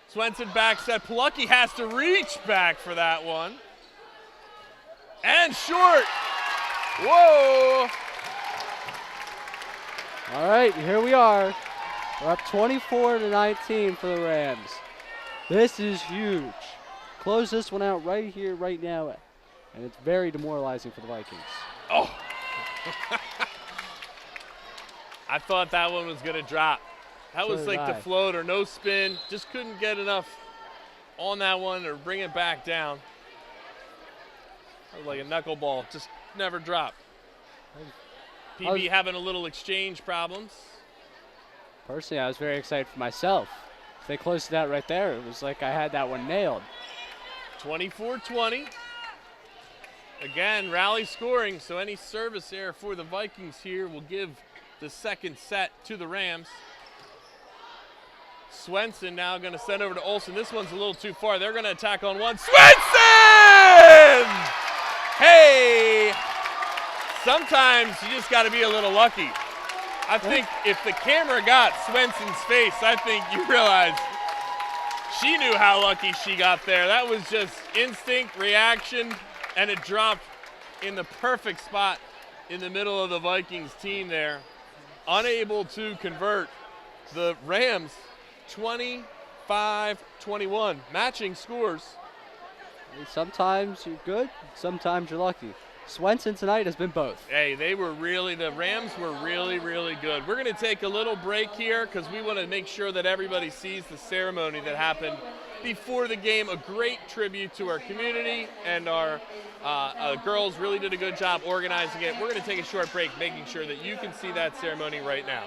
Swenson back set. Palucky has to reach back for that one. And short. Whoa. All right, here we are. We're up 24-19 for the Rams. This is huge. Close this one out right here, right now. And it's very demoralizing for the Vikings. Oh. I thought that one was going to drop. That was like the float or no spin. Just couldn't get enough on that one or bring it back down. That was like a knuckleball, just never dropped. PB having a little exchange problems. Personally, I was very excited for myself. If they closed it out right there, it was like I had that one nailed. 24-20. Again, rally scoring, so any service error for the Vikings here will give the second set to the Rams. Swenson now going to send over to Olsen. This one's a little too far. They're going to attack on one. Swenson! Hey! Sometimes you just got to be a little lucky. I think if the camera got Swenson's face, I think you realize she knew how lucky she got there. That was just instinct, reaction, and it dropped in the perfect spot in the middle of the Vikings team there. Unable to convert. The Rams 25-21, matching scores. Sometimes you're good, sometimes you're lucky. Swenson tonight has been both. Hey, the Rams were really, really good. We're going to take a little break here because we want to make sure that everybody sees the ceremony that happened before the game. A great tribute to our community, and our girls really did a good job organizing it. We're going to take a short break, making sure that you can see that ceremony right now.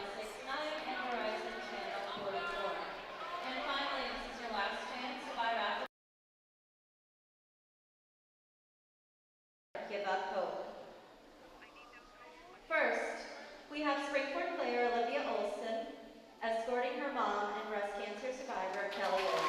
Give up hope. First, we have Springford player Olivia Olson escorting her mom and breast cancer survivor Kelly Olson.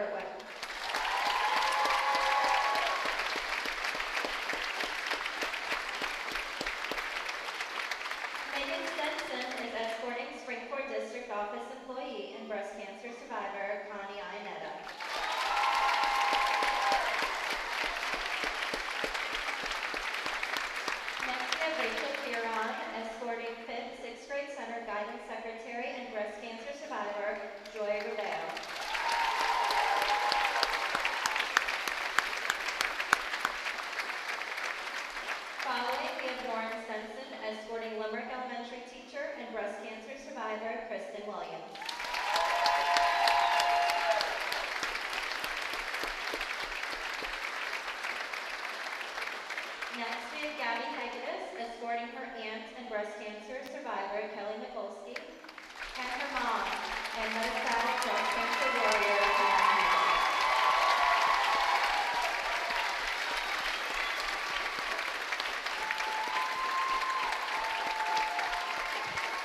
favorite way. Megan Stenson is escorting Springport District Office employee and breast cancer survivor Connie Ionetta. Next we have Rachel Fearon escorting 5th, 6th grade center guidance secretary and breast cancer survivor Joy Rubeo. Following, we have Lauren Stenson escorting Limerick Elementary teacher and breast cancer survivor Kristen Williams. Next, we have Gabby Hegedus escorting her aunt and breast cancer survivor Kelly Mikulski and her mom and metastatic breast cancer warrior Diana Hegedus.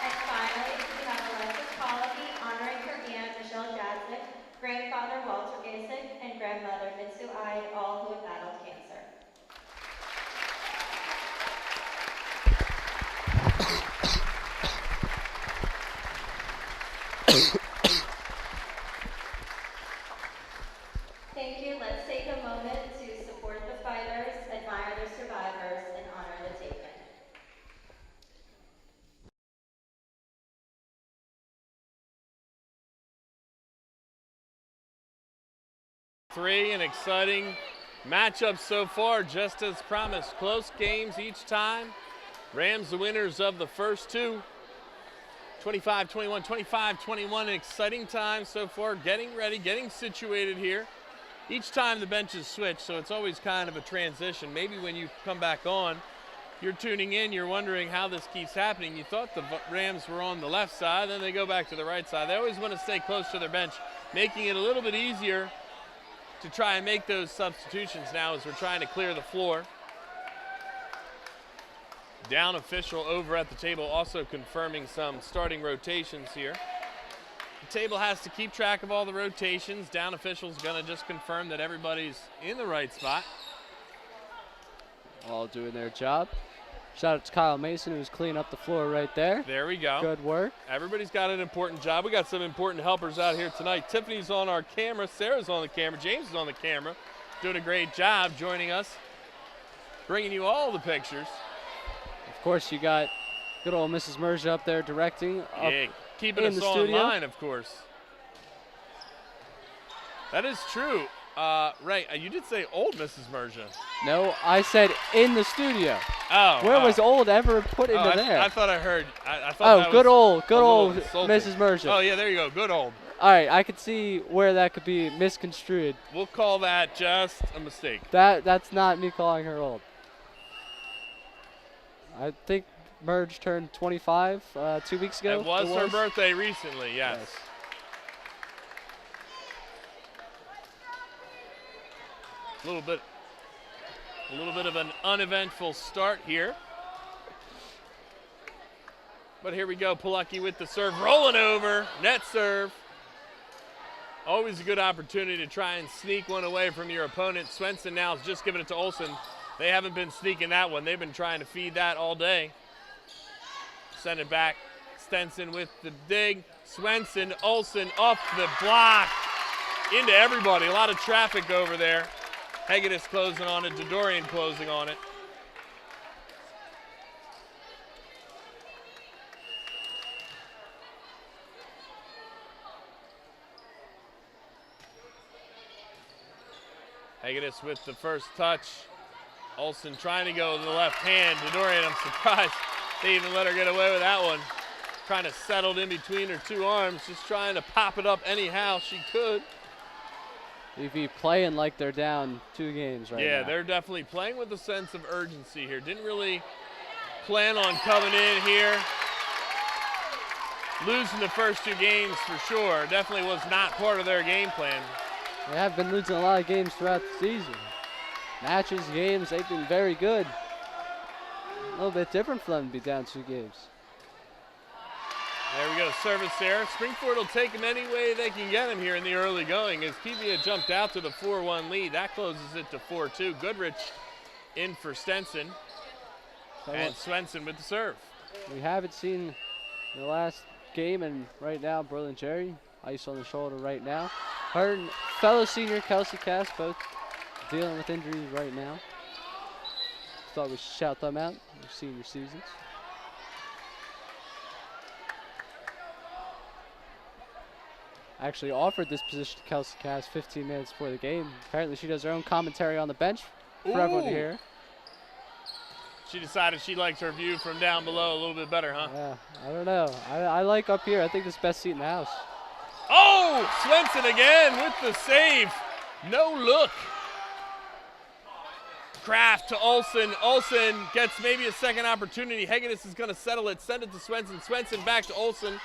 And finally, we have Alexis Pollocky honoring her aunt Michelle Jadzik, grandfather Walter Gasick, and grandmother Mitsu Ide, all who have battled cancer. Thank you. Let's take a moment to support the fighters, admire their survivors, and honor the taken. Three, an exciting matchup so far, just as promised. Close games each time. Rams the winners of the first two. 25-21, 25-21, an exciting time so far. Getting ready, getting situated here. Each time the benches switch, so it's always kind of a transition. Maybe when you come back on, you're tuning in, you're wondering how this keeps happening. You thought the Rams were on the left side, then they go back to the right side. They always want to stay close to their bench, making it a little bit easier to try and make those substitutions now as we're trying to clear the floor. Down official over at the table also confirming some starting rotations here. The table has to keep track of all the rotations. Down official's gonna just confirm that everybody's in the right spot. All doing their job. Shout out to Kyle Mason, who's cleaning up the floor right there. There we go. Good work. Everybody's got an important job. We got some important helpers out here tonight. Tiffany's on our camera, Sarah's on the camera, James is on the camera. Doing a great job joining us, bringing you all the pictures. Of course, you got good old Mrs. Merja up there directing. Yeah, keeping us online, of course. That is true. Right, you did say old Mrs. Merja. No, I said in the studio. Oh. Where was old ever put into there? I thought I heard. I thought that good was old insulting. Mrs. Merja. Oh, yeah, there you go. Good old. All right, I could see where that could be misconstrued. We'll call that just a mistake. That's not me calling her old. I think Merge turned 25 2 weeks ago. It was her birthday recently, yes. A little bit of an uneventful start here. But here we go, Pulucky with the serve, rolling over, net serve. Always a good opportunity to try and sneak one away from your opponent. Swenson now is just giving it to Olsen. They haven't been sneaking that one. They've been trying to feed that all day. Send it back. Stenson with the dig. Swenson, Olsen off the block. Into everybody. A lot of traffic over there. Hegedus closing on it. Dodorian closing on it. Hegedus with the first touch. Olsen trying to go with the left hand. Dodorian, I'm surprised they even let her get away with that one. Kind of settled in between her two arms, just trying to pop it up anyhow she could. UV playing like they're down 2 games right now. Yeah, they're definitely playing with a sense of urgency here. Didn't really plan on coming in here. Losing the first 2 games for sure. Definitely was not part of their game plan. They have been losing a lot of games throughout the season. Matches, games, they've been very good. A little bit different for them to be down 2 games. There we go, service there. Springford will take him any way they can get him here in the early going as PV had jumped out to the 4-1 lead. That closes it to 4-2. Goodrich in for Stenson. And Swenson with the serve. We haven't seen the last game, and right now, Berlin Jerry, ice on the shoulder right now. Her and fellow senior Kelsey Cass both dealing with injuries right now. Thought we should shout them out in their senior seasons. I actually offered this position to Kelsey Cass 15 minutes before the game. Apparently she does her own commentary on the bench for everyone to hear. She decided she likes her view from down below a little bit better, huh? Yeah, I don't know. I like up here. I think this is the best seat in the house. Oh, Swenson again with the save. No look. Kraft to Olsen. Olsen gets maybe a second opportunity. Hegedus is going to settle it, send it to Swenson. Swenson back to Olsen.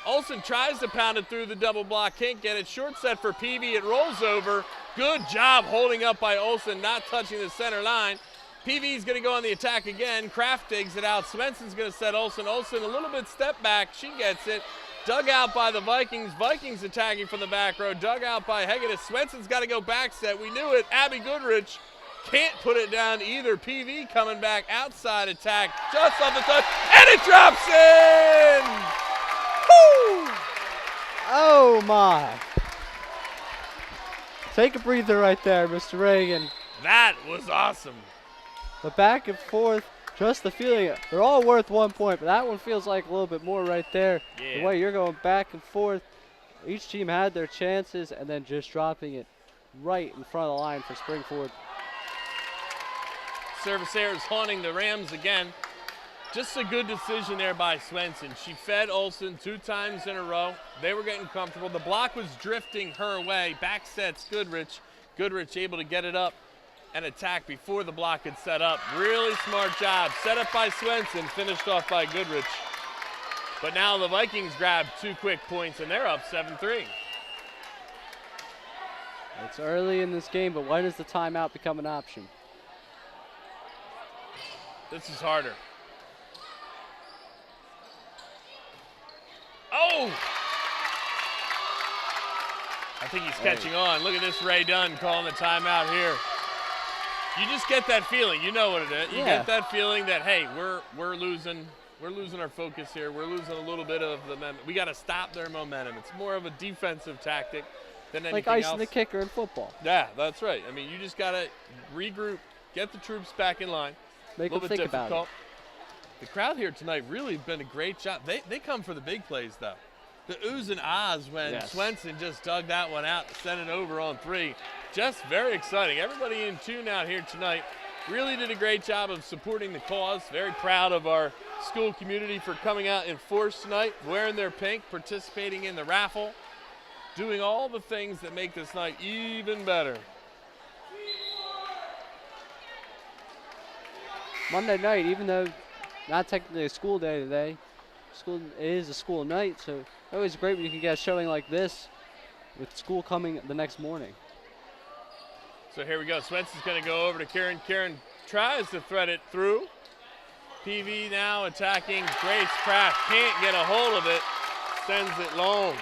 Olsen tries to pound it through the double block, can't get it. Short set for PV, it rolls over. Good job holding up by Olsen, not touching the center line. PV's gonna go on the attack again. Kraft digs it out. Swenson's gonna set Olsen. Olsen a little bit step back, she gets it. Dug out by the Vikings. Vikings attacking from the back row. Dug out by Hegedus. Swenson's gotta go back set. We knew it. Abby Goodrich can't put it down either. PV coming back outside attack just off the touch, and it drops in! Woo! Oh my. Take a breather right there, Mr. Reagan. That was awesome. The back and forth, just the feeling. They're all worth 1 point, but that one feels like a little bit more right there. Yeah. The way you're going back and forth. Each team had their chances and then just dropping it right in front of the line for Springford. Service error is haunting the Rams again. Just a good decision there by Swenson. She fed Olsen 2 times in a row. They were getting comfortable. The block was drifting her way. Back sets Goodrich. Goodrich able to get it up and attack before the block had set up. Really smart job. Set up by Swenson, finished off by Goodrich. But now the Vikings grab 2 quick points and they're up 7-3. It's early in this game, but when does the timeout become an option? This is harder. Oh! I think he's catching on. Look at this Ray Dunn calling the timeout here. You just get that feeling. You know what it is. You get that feeling that, hey, we're losing our focus here. We're losing a little bit of the momentum. We got to stop their momentum. It's more of a defensive tactic than anything else. Like icing the kicker in football. Yeah, that's right. I mean, you just got to regroup, get the troops back in line. Make them think about it. The crowd here tonight really been a great job. They come for the big plays, though. The oohs and ahs when Swenson just dug that one out, sent it over on 3. Just very exciting. Everybody in tune out here tonight really did a great job of supporting the cause. Very proud of our school community for coming out in force tonight, wearing their pink, participating in the raffle, doing all the things that make this night even better. Monday night, even though not technically a school day today, it is a school night, so always great when you can get a showing like this with school coming the next morning. So here we go. Swenson's going to go over to Karen. Karen tries to thread it through. PV now attacking Grace Kraft. Can't get a hold of it. Sends it long.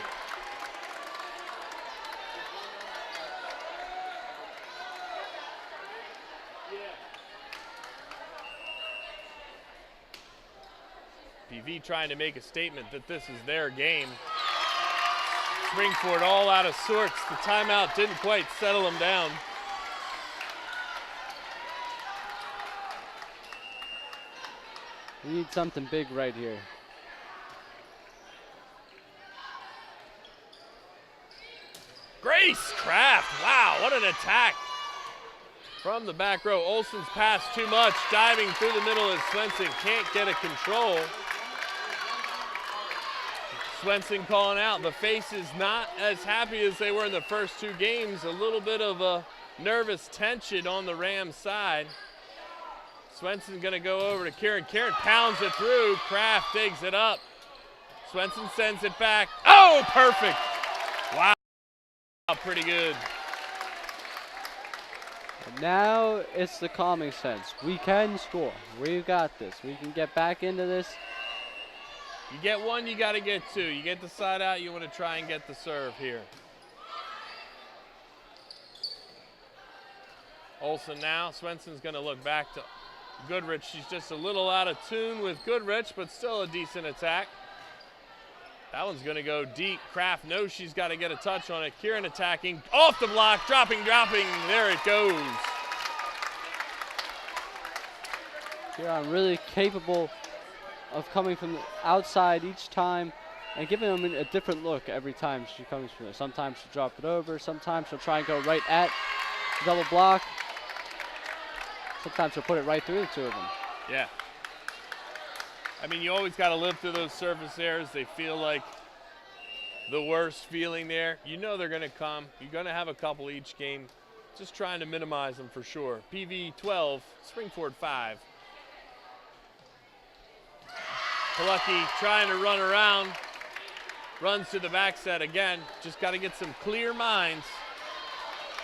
PV trying to make a statement that this is their game. Springford all out of sorts. The timeout didn't quite settle them down. We need something big right here. Grace Kraft, wow, what an attack. From the back row, Olsen's pass too much, diving through the middle as Swenson can't get a control. Swenson calling out. The face is not as happy as they were in the first 2 games. A little bit of a nervous tension on the Rams side. Swenson's going to go over to Karen. Karen pounds it through. Kraft digs it up. Swenson sends it back. Oh, perfect. Wow, pretty good. And now it's the calming sense. We can score. We've got this. We can get back into this. You get one, you got to get two. You get the side out, you want to try and get the serve here. Olsen now. Swenson's going to look back to Goodrich. She's just a little out of tune with Goodrich, but still a decent attack. That one's going to go deep. Kraft knows she's got to get a touch on it. Kieran attacking. Off the block. Dropping. There it goes. Kieran really capable of coming from the outside each time and giving them a different look every time she comes from there. Sometimes she'll drop it over. Sometimes she'll try and go right at the double block. Sometimes she'll put it right through the two of them. Yeah. I mean, you always got to live through those service errors. They feel like the worst feeling there. You know they're going to come. You're going to have a couple each game. Just trying to minimize them for sure. PV 12, Springford 5. Palucki trying to run around. Runs to the back set again. Just got to get some clear minds.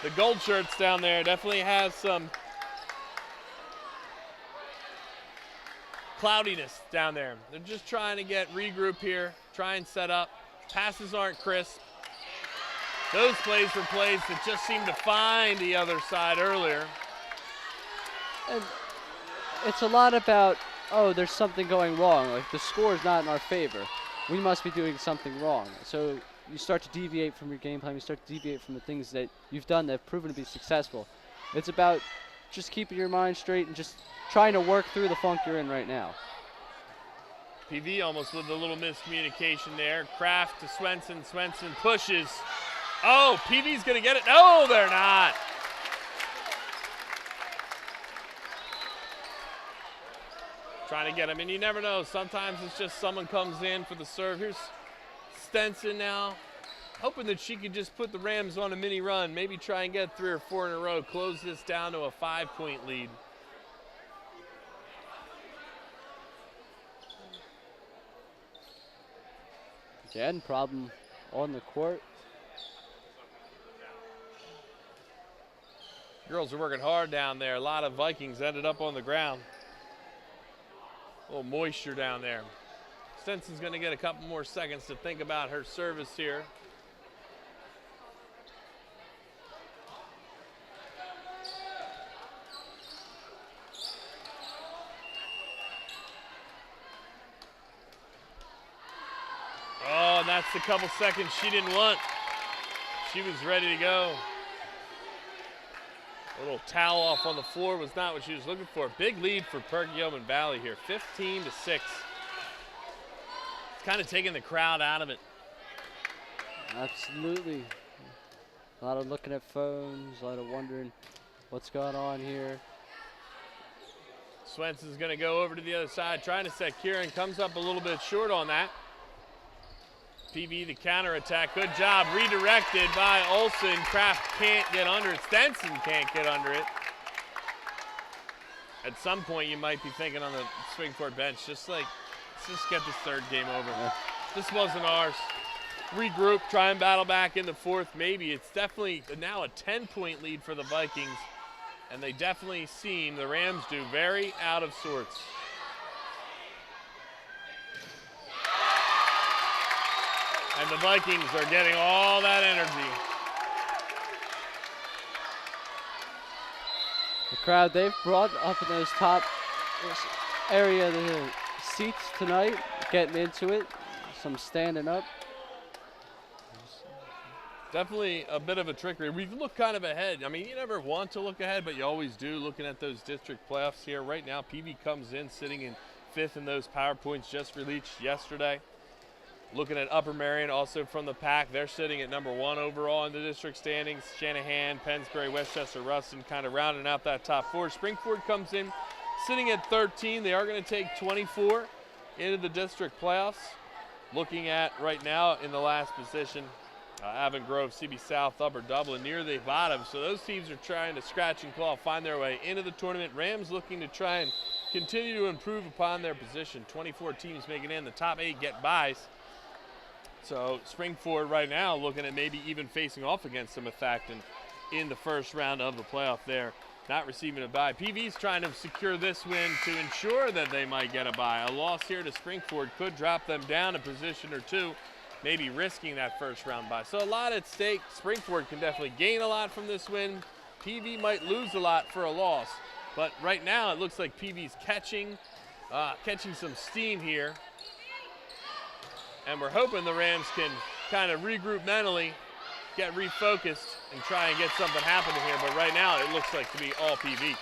The gold shirts down there definitely has some cloudiness down there. They're just trying to regroup here, try and set up. Passes aren't crisp. Those plays were plays that just seem to find the other side earlier. And it's a lot about, oh, there's something going wrong. Like, the score is not in our favor. We must be doing something wrong. So you start to deviate from your game plan. You start to deviate from the things that you've done that have proven to be successful. It's about just keeping your mind straight and just trying to work through the funk you're in right now. PV almost with a little miscommunication there. Kraft to Swenson. Swenson pushes. Oh, PV's going to get it. No, they're not. Trying to get him, and you never know. Sometimes it's just someone comes in for the serve. Here's Stenson now, hoping that she could just put the Rams on a mini run, maybe try and get 3 or 4 in a row, close this down to a 5-point lead. Again, problem on the court. Girls are working hard down there. A lot of Vikings ended up on the ground. A little moisture down there. Stenson's going to get a couple more seconds to think about her service here. Oh, and that's the couple seconds she didn't want. She was ready to go. A little towel off on the floor was not what she was looking for. Big lead for Perk Yeoman Valley here, 15-6. It's kind of taking the crowd out of it. Absolutely. A lot of looking at phones, a lot of wondering what's going on here. Swenson's going to go over to the other side, trying to set Kieran. Comes up a little bit short on that. PV the counterattack. Good job. Redirected by Olsen. Kraft can't get under it. Stenson can't get under it. At some point, you might be thinking on the Springford bench, just like, let's just get this third game over. Yeah. This wasn't ours. Regroup, try and battle back in the fourth. Maybe. It's definitely now a 10-point lead for the Vikings, and they definitely seem, the Rams do, very out of sorts. And the Vikings are getting all that energy. The crowd, they've brought up in those top area, the seats tonight, getting into it, some standing up. Definitely a bit of a trickery. We've looked kind of ahead. I mean, you never want to look ahead, but you always do, looking at those district playoffs here. Right now, PV comes in sitting in 5th in those power points just released yesterday. Looking at Upper Marion, also from the pack, they're sitting at number 1 overall in the district standings. Shanahan, Pennsbury, Westchester, Ruston kind of rounding out that top 4. Springford comes in sitting at 13. They are going to take 24 into the district playoffs. Looking at right now in the last position, Avon Grove, CB South, Upper Dublin near the bottom. So those teams are trying to scratch and claw, find their way into the tournament. Rams looking to try and continue to improve upon their position. 24 teams making it in. The top 8 get buys. So Springford right now looking at maybe even facing off against them, in fact, in the first round of the playoff there. not receiving a bye. PV's trying to secure this win to ensure that they might get a bye. A loss here to Springford could drop them down a position or two, maybe risking that first round bye. So a lot at stake. Springford can definitely gain a lot from this win. PV might lose a lot for a loss. But right now it looks like PV's catching some steam here. And we're hoping the Rams can kind of regroup mentally, get refocused, and try and get something happening here. But right now it looks like to be all PV.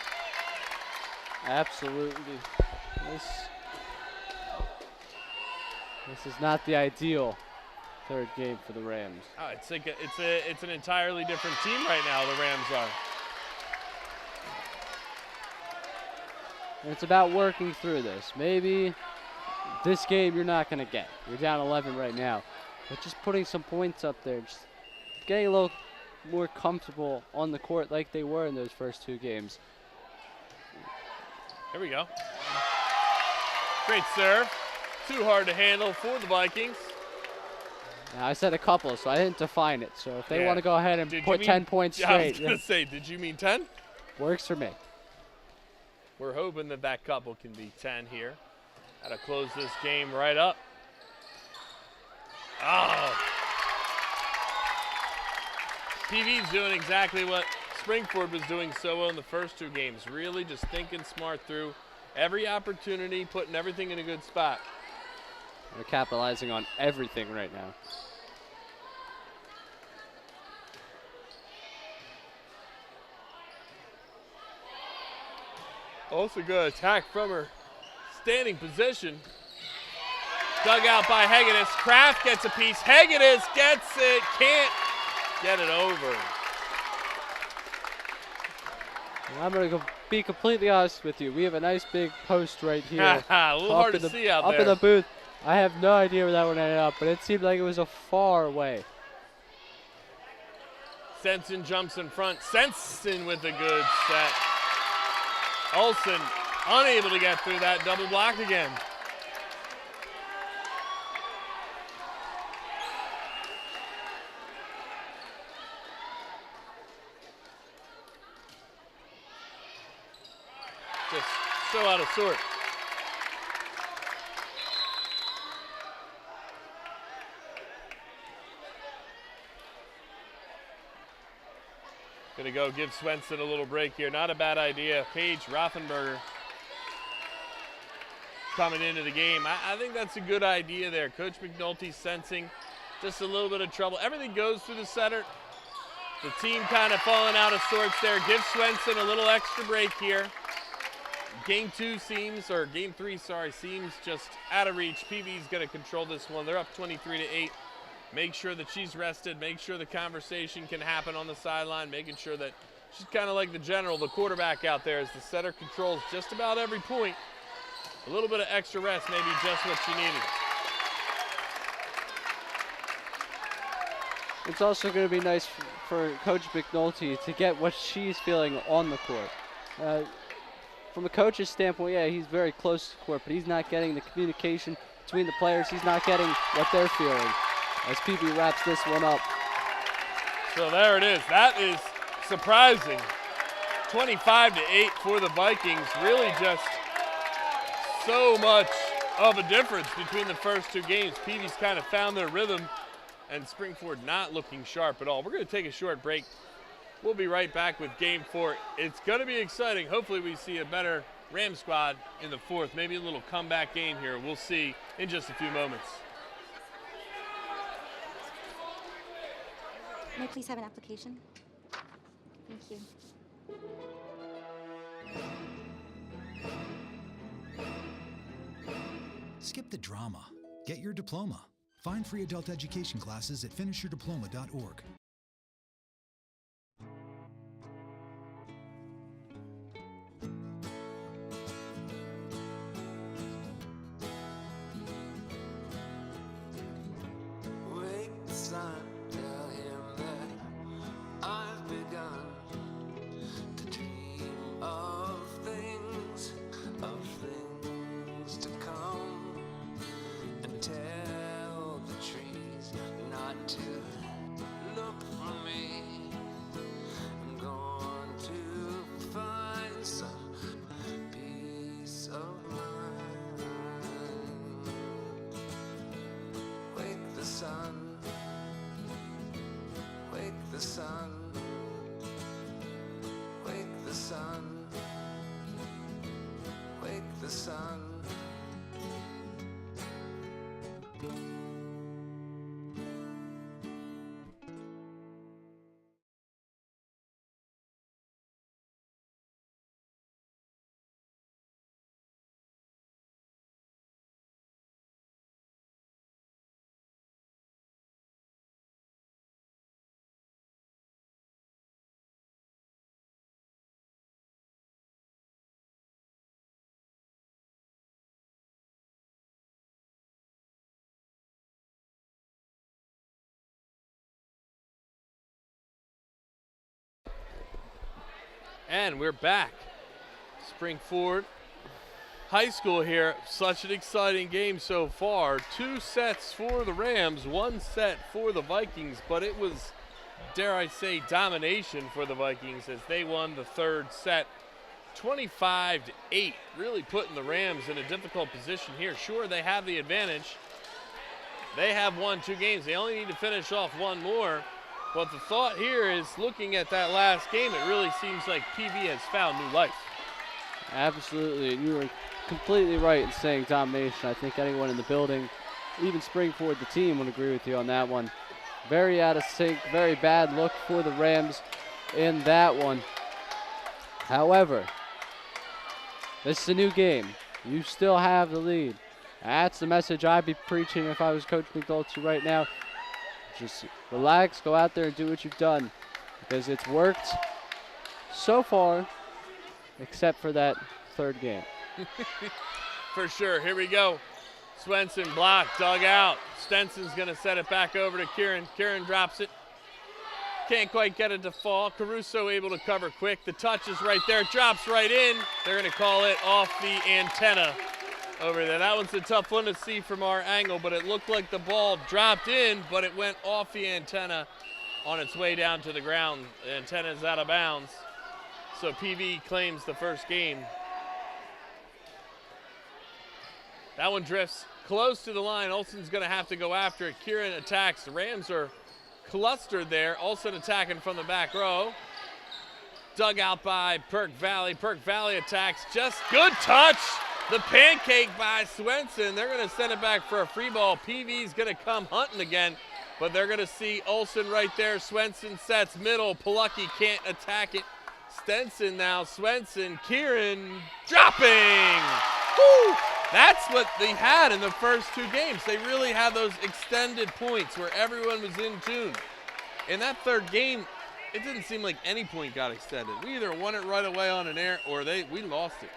Absolutely. This is not the ideal third game for the Rams. Oh, it's an entirely different team right now, the Rams are. And it's about working through this. Maybe this game you're not going to get. You're down 11 right now. But just putting some points up there, just getting a little more comfortable on the court like they were in those first two games. Here we go. Great serve. Too hard to handle for the Vikings. Now, I said a couple, so I didn't define it. So if they want to go ahead and put 10 points Yeah, I was straight, going to say, did you mean 10? Works for me. We're hoping that that couple can be 10 here. Got to close this game right up. Oh. PV's doing exactly what Springford was doing so well in the first two games. Really just thinking smart through every opportunity, putting everything in a good spot. They're capitalizing on everything right now. Also good attack from her standing position. Dug out by Hegedus. Kraft gets a piece. Hegedus gets it. Can't get it over. I'm going to be completely honest with you. We have a nice big post right here. A little hard to see out there. Up in the booth. I have no idea where that one ended up, but it seemed like it was a far away. Sensen jumps in front. Sensen with a good set. Olsen unable to get through that double block again. Just so out of sort. Gonna go give Swenson a little break here. Not a bad idea. Paige Rothenberger coming into the game. I think that's a good idea there. Coach McNulty sensing just a little bit of trouble. Everything goes through the center. The team kind of falling out of sorts there. Give Swenson a little extra break here. Game three, seems just out of reach. PV's gonna control this one. They're up 23-8. Make sure that she's rested. Make sure the conversation can happen on the sideline. Making sure that she's kind of like the general, the quarterback out there, as the setter controls just about every point. A little bit of extra rest, maybe just what she needed. It's also going to be nice for Coach McNulty to get what she's feeling on the court. From a coach's standpoint, yeah, he's very close to the court, but he's not getting the communication between the players. He's not getting what they're feeling as PV wraps this one up. So there it is. That is surprising. 25-8 for the Vikings. Really just so much of a difference between the first two games. PV's kind of found their rhythm, and Springford not looking sharp at all. We're going to take a short break. We'll be right back with Game 4. It's going to be exciting. Hopefully we see a better Ram squad in the fourth. Maybe a little comeback game here. We'll see in just a few moments. May I please have an application? Thank you. Skip the drama. Get your diploma. Find free adult education classes at finishyourdiploma.org. Wake the sun, tell him that I've begun to dream of things to come, and tell the trees not to look the sun. And we're back. Springford High School here. Such an exciting game so far. 2 sets for the Rams, 1 set for the Vikings, but it was, dare I say, domination for the Vikings as they won the 3rd set 25-8, really putting the Rams in a difficult position here. Sure, they have the advantage. They have won 2 games. They only need to finish off 1 more. But the thought here is, looking at that last game, it really seems like PV has found new life. Absolutely. You were completely right in saying domination. I think anyone in the building, even Springford, the team, would agree with you on that one. Very out of sync, very bad look for the Rams in that one. However, this is a new game. You still have the lead. That's the message I'd be preaching if I was Coach McDulty right now. Just relax, go out there and do what you've done, because it's worked so far, except for that 3rd game. For sure. Here we go. Swenson blocked, dug out. Stenson's going to set it back over to Kieran. Kieran drops it. Can't quite get it to fall. Caruso able to cover quick. The touch is right there. Drops right in. They're going to call it off the antenna over there. That one's a tough one to see from our angle, but it looked like the ball dropped in, but it went off the antenna on its way down to the ground. The antenna is out of bounds. So PV claims the first game. That one drifts close to the line. Olsen's going to have to go after it. Kieran attacks. The Rams are clustered there. Olsen attacking from the back row. Dug out by Perk Valley. Perk Valley attacks. Just good touch. The pancake by Swenson. They're going to send it back for a free ball. PV's going to come hunting again, but they're going to see Olsen right there. Swenson sets middle. Palucki can't attack it. Stenson now. Swenson. Kieran dropping. Woo! That's what they had in the first 2 games. They really had those extended points where everyone was in tune. In that 3rd game, it didn't seem like any point got extended. We either won it right away on an air or we lost it.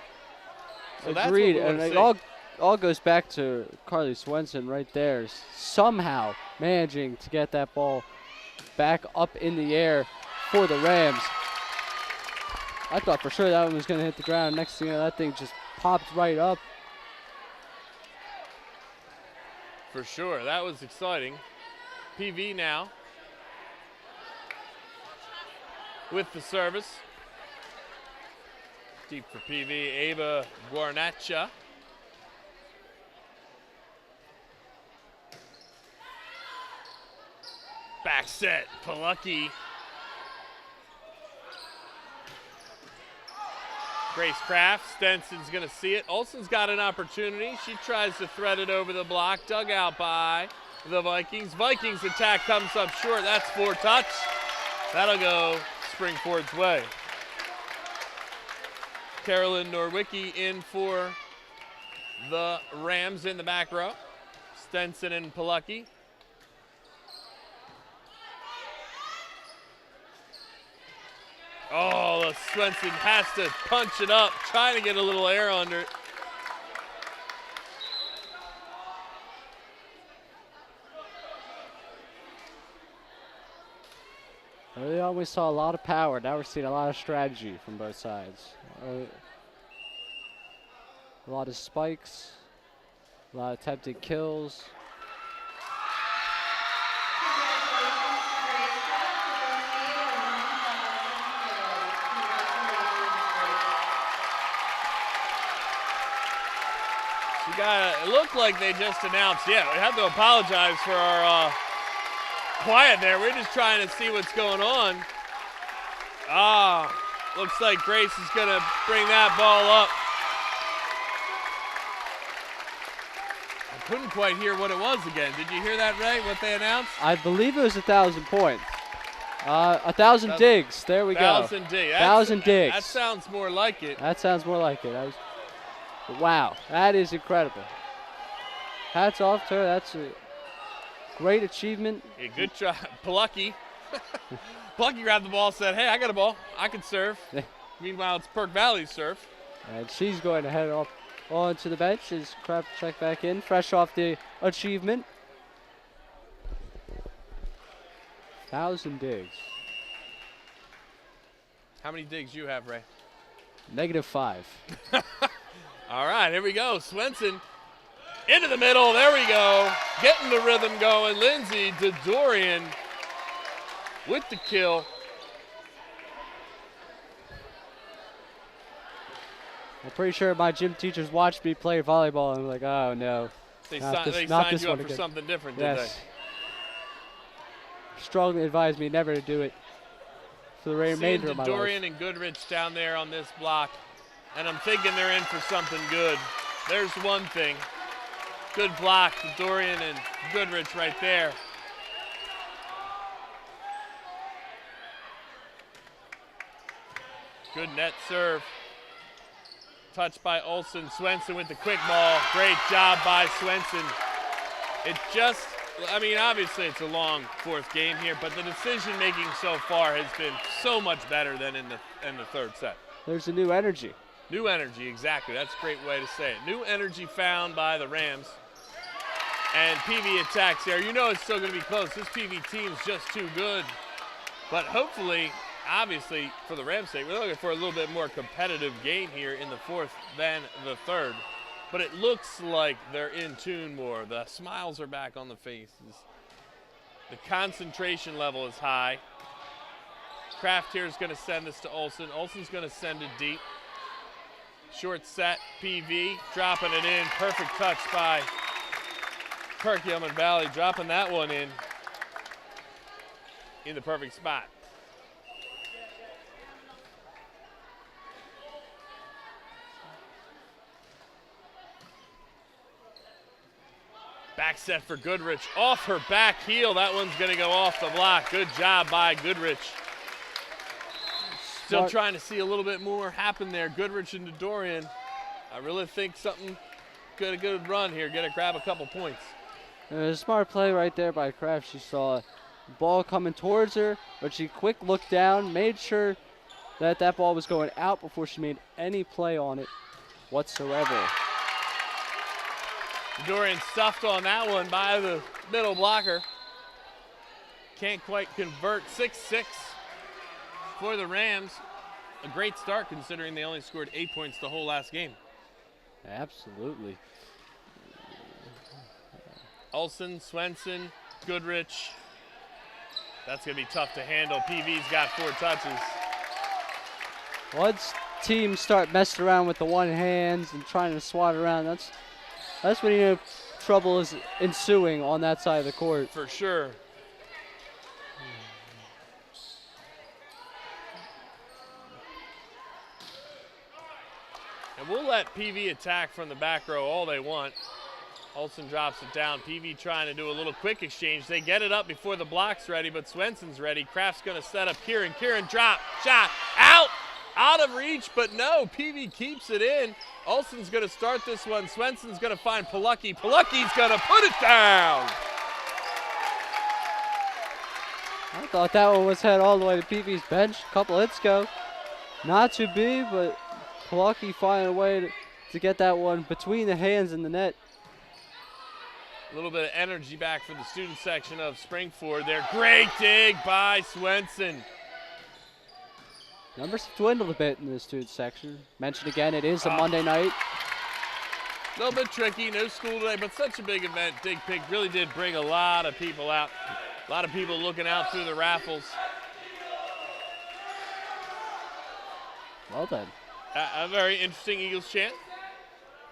So Agreed, that's what and it all goes back to Carly Swenson right there, somehow managing to get that ball back up in the air for the Rams. I thought for sure that one was going to hit the ground. Next thing you know, that thing just popped right up. For sure, that was exciting. PV now with the service. Deep for PV, Ava Guarnacha. Back set, Palucki. Grace Kraft, Stenson's gonna see it. Olsen's got an opportunity. She tries to thread it over the block, dug out by the Vikings. Vikings attack comes up short, that's 4 touch. That'll go Springford's way. Carolyn Norwicki in for the Rams in the back row. Stenson and Palucki. Oh, Swenson has to punch it up, trying to get a little air under it. We always saw a lot of power. Now we're seeing a lot of strategy from both sides. A lot of spikes, a lot of attempted kills. It looked like they just announced, we have to apologize for our quiet there. We're just trying to see what's going on. Looks like Grace is going to bring that ball up. couldn't quite hear what it was again. Did you hear that, Ray, what they announced? I believe it was 1,000 points. 1,000 digs. There we go. 1,000 digs. 1,000 digs. That sounds more like it. That sounds more like it. Wow, that is incredible. Hats off to her. That's a great achievement. Yeah, good try. Plucky. Plucky grabbed the ball, said, hey, I got a ball. I can serve. Meanwhile, it's Perk Valley's serve. And she's going to head off onto the bench as Kraft check back in, fresh off the achievement. 1,000 digs. How many digs you have, Ray? -5. All right, here we go. Swenson into the middle. There we go. Getting the rhythm going. Lindsay Dorian with the kill. I'm pretty sure my gym teachers watched me play volleyball and were like, oh no. They not signed this you up one for again. something different, Yes. did Strongly advised me never to do it for the they? remainder Seeing of my Dorian life. and Goodrich down there on this block, and I'm thinking they're in for something good. There's one thing. Good block to Dorian and Goodrich right there. Good net serve. Touched by Olsen. Swenson with the quick ball. Great job by Swenson. It just, I mean, obviously it's a long fourth game here, but the decision making so far has been so much better than in the third set. There's a new energy. New energy, exactly. That's a great way to say it. New energy found by the Rams. And PV attacks there. You know it's still going to be close. This PV team's just too good. But hopefully, obviously, for the Rams' sake, we're looking for a little bit more competitive game here in the fourth than the third. But it looks like they're in tune more. The smiles are back on the faces. The concentration level is high. Kraft here is going to send this to Olsen. Olsen's going to send it deep. Short set, PV, dropping it in. Perfect touch by Perk Valley, dropping that one in the perfect spot. Back set for Goodrich, off her back heel. That one's going to go off the block. Good job by Goodrich. Still trying to see a little bit more happen there. Goodrich and Dorian. I really think something get a good run here. Get to grab a couple points. A smart play right there by Kraft. She saw the ball coming towards her, but she quick looked down, made sure that that ball was going out before she made any play on it whatsoever. Dorian stuffed on that one by the middle blocker. Can't quite convert. 6-6 for the Rams. A great start considering they only scored 8 points the whole last game. Absolutely. Olsen, Swenson, Goodrich. That's going to be tough to handle. PV's got 4 touches. Once teams start messing around with the one hands and trying to swat around, that's when you know trouble is ensuing on that side of the court. For sure. And we'll let PV attack from the back row all they want. Olsen drops it down. PV trying to do a little quick exchange. They get it up before the block's ready, but Swenson's ready. Kraft's going to set up Kieran. Kieran drop, shot, out of reach, but no, PV keeps it in. Olsen's going to start this one. Swenson's going to find Palucky. Palucky's going to put it down. I thought that one was head all the way to PV's bench a couple hits ago. Not to be, but Palucky finding a way to get that one between the hands and the net. A little bit of energy back for the student section of Springford there. Great dig by Swenson. Numbers have dwindled a bit in the student section. Mentioned again, it is a Monday night. A little bit tricky, no school today, but such a big event. Dig Pig really did bring a lot of people out. A lot of people looking out through the raffles. Well done. A very interesting Eagles chant.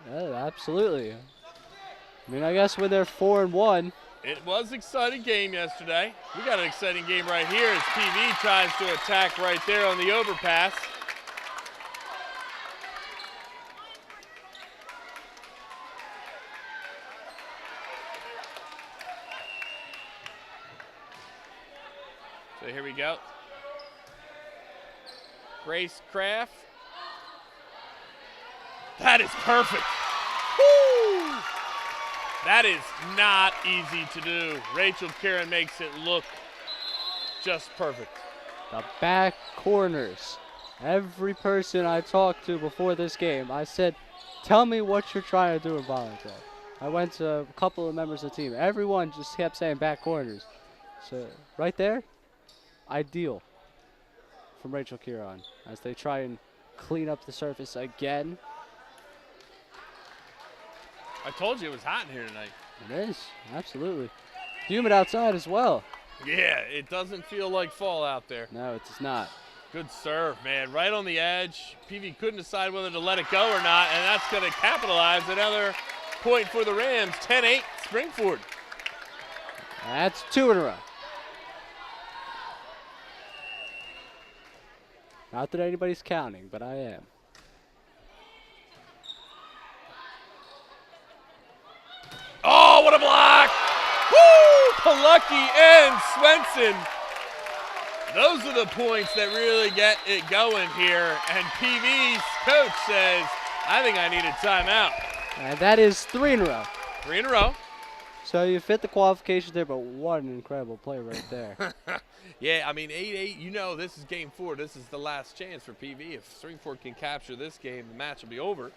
Yeah, absolutely. I mean, I guess when they're 4-1. It was an exciting game yesterday. We got an exciting game right here as PV tries to attack right there on the overpass. So here we go. Grace Kraft. That is perfect. Woo! That is not easy to do. Rachel Karen makes it look just perfect. The back corners. Every person I talked to before this game, I said, tell me what you're trying to do in volleyball. I went to a couple of members of the team. Everyone just kept saying back corners. So right there, ideal from Rachel Kieran as they try and clean up the surface again. I told you it was hot in here tonight. It is, absolutely. Humid outside as well. Yeah, it doesn't feel like fall out there. No, it does not. Good serve, man. Right on the edge. PV couldn't decide whether to let it go or not, and that's going to capitalize. Another point for the Rams. 10-8, Springford. That's 2 in a row. Not that anybody's counting, but I am. Oh, what a block! Woo! Palucky and Swenson. Those are the points that really get it going here. And PV's coach says, I think I need a timeout. And that is 3 in a row. 3 in a row. So you fit the qualifications there, but what an incredible play right there. Yeah, I mean, 8-8, you know this is game 4. This is the last chance for PV. If Springford can capture this game, the match will be over.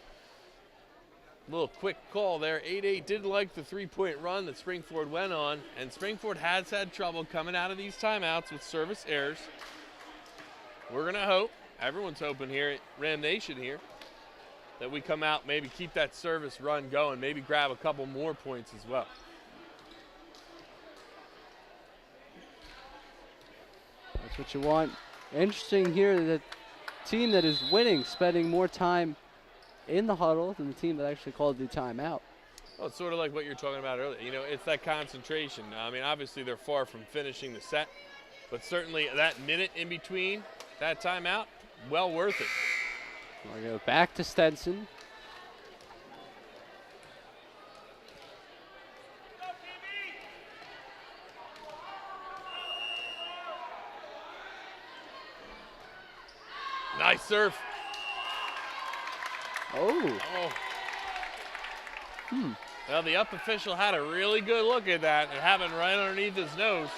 Little quick call there. 8-8 didn't like the 3-point run that Springford went on, and Springford has had trouble coming out of these timeouts with service errors. We're going to hope, everyone's hoping here at Ram Nation here, that we come out, maybe keep that service run going, maybe grab a couple more points as well. That's what you want. Interesting here, the team that is winning spending more time in the huddle than the team that actually called the timeout. Well, it's sort of like what you were talking about earlier. You know, it's that concentration. I mean, obviously they're far from finishing the set, but certainly that minute in between that timeout, well worth it. We're going to go back to Stenson. Nice serve. Oh. Well, the up official had a really good look at that. It happened right underneath his nose.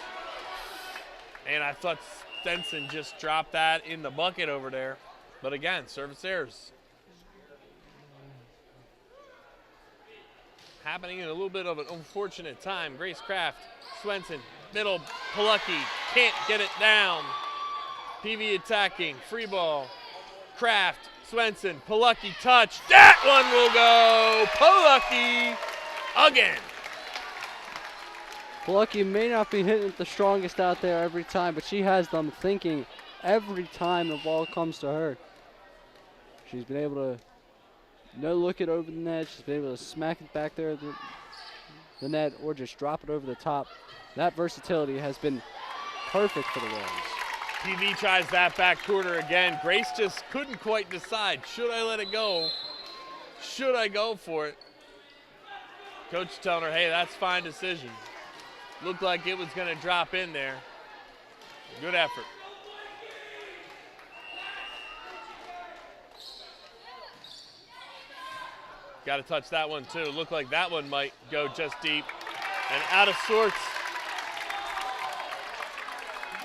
And I thought Stenson just dropped that in the bucket over there. But again, service errors. Happening in a little bit of an unfortunate time. Grace Kraft, Swenson, middle, Palucky, can't get it down. PV attacking, free ball. Kraft, Swenson, Palucky touch. That one will go. Palucky again. Palucky may not be hitting it the strongest out there every time, but she has them thinking every time the ball comes to her. She's been able to no look it over the net. She's been able to smack it back there at the net or just drop it over the top. That versatility has been perfect for the Rams. PV tries that back corner again. Grace just couldn't quite decide. Should I let it go? Should I go for it? Coach telling her, hey, that's fine decision. Looked like it was going to drop in there. Good effort. Got to touch that one too. Looked like that one might go just deep and out of sorts.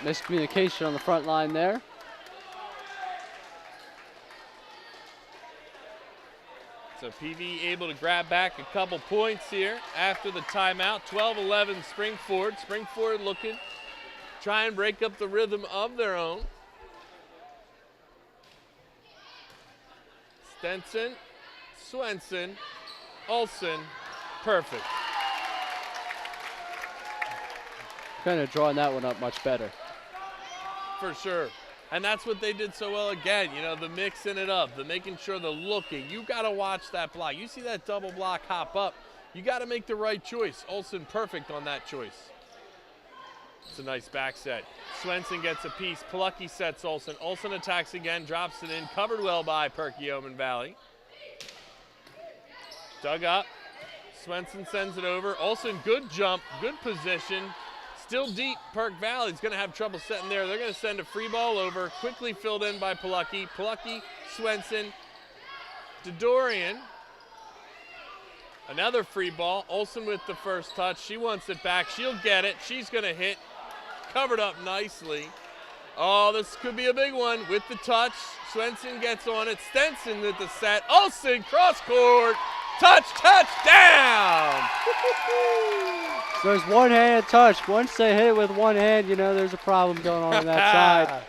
Miscommunication on the front line there. So PV able to grab back a couple points here after the timeout. 12-11 Springford. Springford looking, try and break up the rhythm of their own. Stenson, Swenson, Olsen, perfect. Kind of drawing that one up much better. For sure. And that's what they did so well again. You know, the mixing it up, the making sure the looking. You got to watch that block. You see that double block hop up. You got to make the right choice. Olsen perfect on that choice. It's a nice back set. Swenson gets a piece. Palucky sets Olsen. Olsen attacks again, drops it in. Covered well by Perk Yeoman Valley. Dug up. Swenson sends it over. Olsen, good jump, good position. Still deep, Perk Valley's going to have trouble setting there. They're going to send a free ball over, quickly filled in by Palucki. Palucki, Swenson, Dodorian. Another free ball. Olsen with the first touch. She wants it back. She'll get it. She's going to hit. Covered up nicely. Oh, this could be a big one with the touch. Swenson gets on it. Stenson with the set. Olsen, cross court. Touchdown! So there's one-handed touch. Once they hit it with one hand, you know there's a problem going on that side.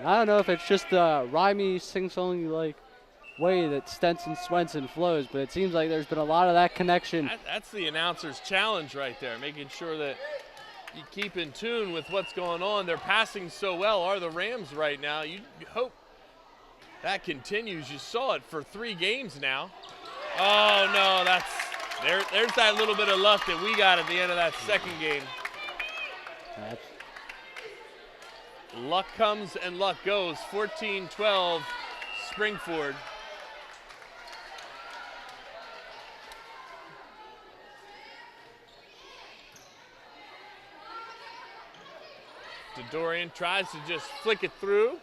I don't know if it's just the rhymey, sing-songy like way that Swenson flows, but it seems like there's been a lot of that connection. That's the announcer's challenge right there, making sure that you keep in tune with what's going on. They're passing so well, are the Rams right now. You hope that continues. You saw it for 3 games now. Oh no, there's that little bit of luck that we got at the end of that second game. Luck comes and luck goes. 14-12, Springford. Dorian tries to just flick it through,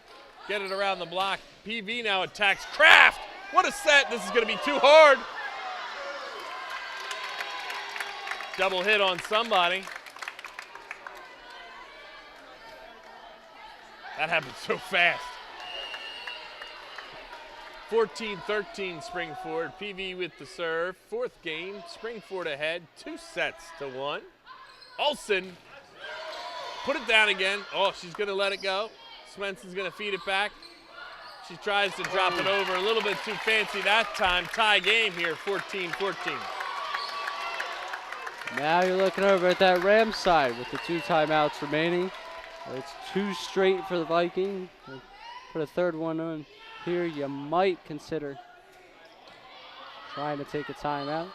get it around the block. PV now attacks Kraft. What a set. This is going to be too hard. Double hit on somebody. That happened so fast. 14-13 Springford. PV with the serve. 4th game. Springford ahead. 2-1. Olsen. Put it down again. Oh, she's going to let it go. Swenson's going to feed it back. She tries to drop it over a little bit too fancy that time. Tie game here, 14-14. Now you're looking over at that Rams side with the 2 timeouts remaining. It's 2 straight for the Vikings. Put a 3rd one on here. You might consider trying to take a timeout.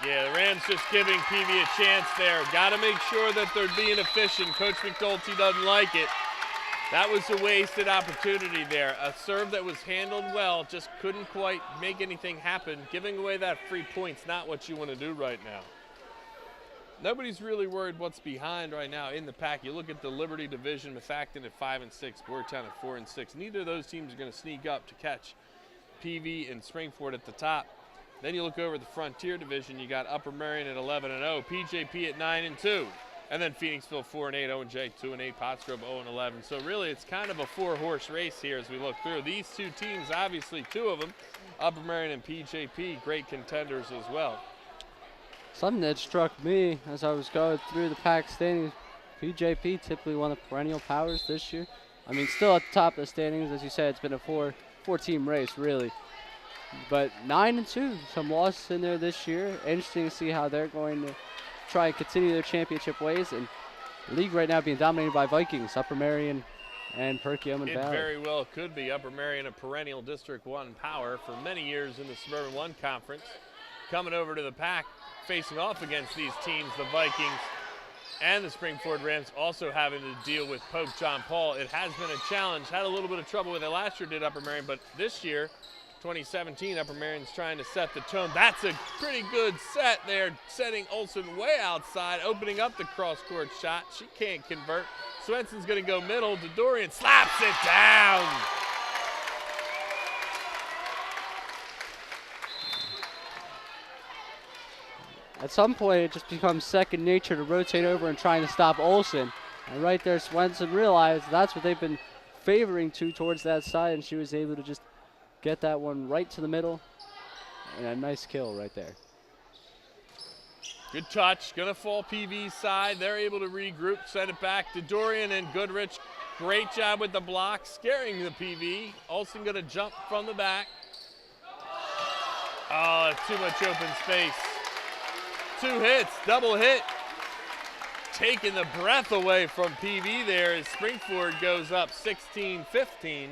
Yeah, the Rams just giving PV a chance there. Got to make sure that they're being efficient. Coach McNulty doesn't like it. That was a wasted opportunity there. A serve that was handled well, just couldn't quite make anything happen. Giving away that free point's not what you want to do right now. Nobody's really worried what's behind right now in the pack. You look at the Liberty division, Mafacton at 5-6, Boyertown at 4-6. Neither of those teams are going to sneak up to catch PV and Springford at the top. Then you look over the Frontier division, you got Upper Merion at 11-0, PJP at 9-2, and then Phoenixville 4-8, Owen-J 2-8, Pottsgrove 0-11. So really it's kind of a 4-horse race here as we look through. These 2 teams, obviously 2 of them, Upper Merion and PJP, great contenders as well. Something that struck me as I was going through the pack standings, PJP typically one of the perennial powers this year. I mean, still at the top of the standings, as you said, it's been a four-team race, really. But 9-2, some losses in there this year. Interesting to see how they're going to try and continue their championship ways. And the league right now being dominated by Vikings, Upper Merion, and Perk Valley. It very well could be. Upper Merion, a perennial District 1 power for many years in the Suburban 1 Conference. Coming over to the pack, facing off against these teams, the Vikings and the Springford Rams, also having to deal with Pope John Paul. It has been a challenge. Had a little bit of trouble with it last year, did Upper Merion, but this year, 2017, Upper Merion's trying to set the tone. That's a pretty good set there, setting Olsen way outside, opening up the cross-court shot. She can't convert. Swenson's going to go middle. Dodorian slaps it down. At some point, it just becomes second nature to rotate over and trying to stop Olsen. And right there, Swenson realized that's what they've been favoring towards that side, and she was able to just get that one right to the middle, and a nice kill right there. Good touch, gonna fall PV's side. They're able to regroup, send it back to Dorian and Goodrich. Great job with the block, scaring the PV. Olsen gonna jump from the back. Oh, too much open space. 2 hits, double hit. Taking the breath away from PV there as Springford goes up 16-15.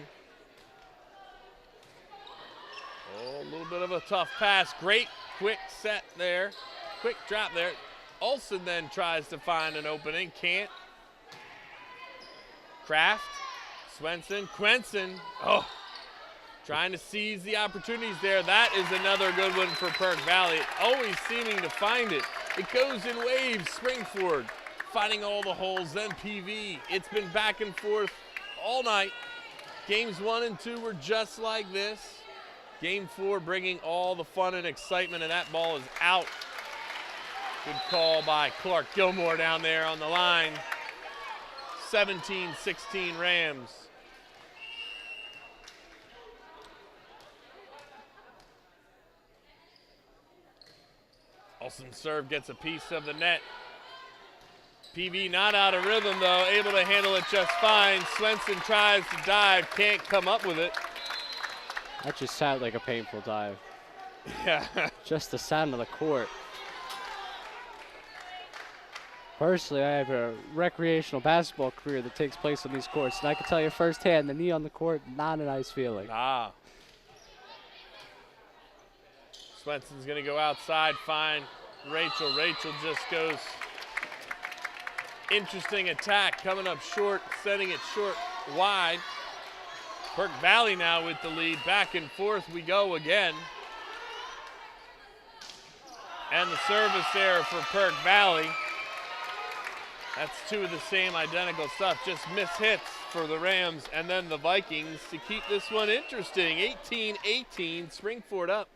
Oh, a little bit of a tough pass. Great quick set there. Quick drop there. Olsen then tries to find an opening. Can't. Kraft. Swenson. Quenson. Oh. Trying to seize the opportunities there. That is another good one for Perk Valley. Always seeming to find it. It goes in waves. Springford finding all the holes, then PV. It's been back and forth all night. Games 1 and 2 were just like this. Game 4 bringing all the fun and excitement, and that ball is out. Good call by Clark Gilmore down there on the line. 17-16 Rams. Olsen's serve gets a piece of the net. PV not out of rhythm though, able to handle it just fine. Swenson tries to dive, can't come up with it. That just sounded like a painful dive. Yeah. Just the sound of the court. Personally, I have a recreational basketball career that takes place on these courts, and I can tell you firsthand, the knee on the court, not a nice feeling. Ah. Swenson's gonna go outside, find Rachel. Rachel just goes. Interesting attack, coming up short, sending it short, wide. Perk Valley now with the lead. Back and forth we go again. And the service error for Perk Valley. That's two of the same identical stuff, just miss hits for the Rams and then the Vikings to keep this one interesting. 18-18, Springford up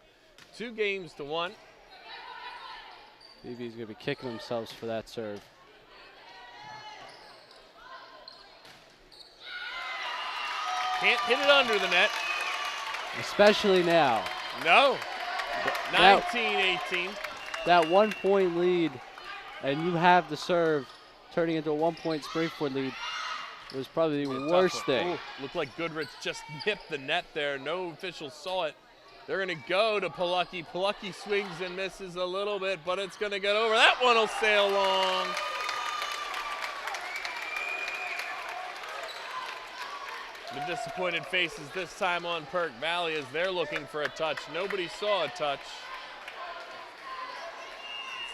2-1. BB's gonna be kicking themselves for that serve. Can't hit it under the net. Especially now. No. 19-18. That 1 point lead, and you have the serve turning into a 1 point Springford lead, was probably the worst thing. Ooh, looked like Goodrich just nipped the net there. No official saw it. They're going to go to Palucky. Palucky swings and misses a little bit, but it's going to get over. That one will sail long. The disappointed faces this time on Perk Valley as they're looking for a touch. Nobody saw a touch.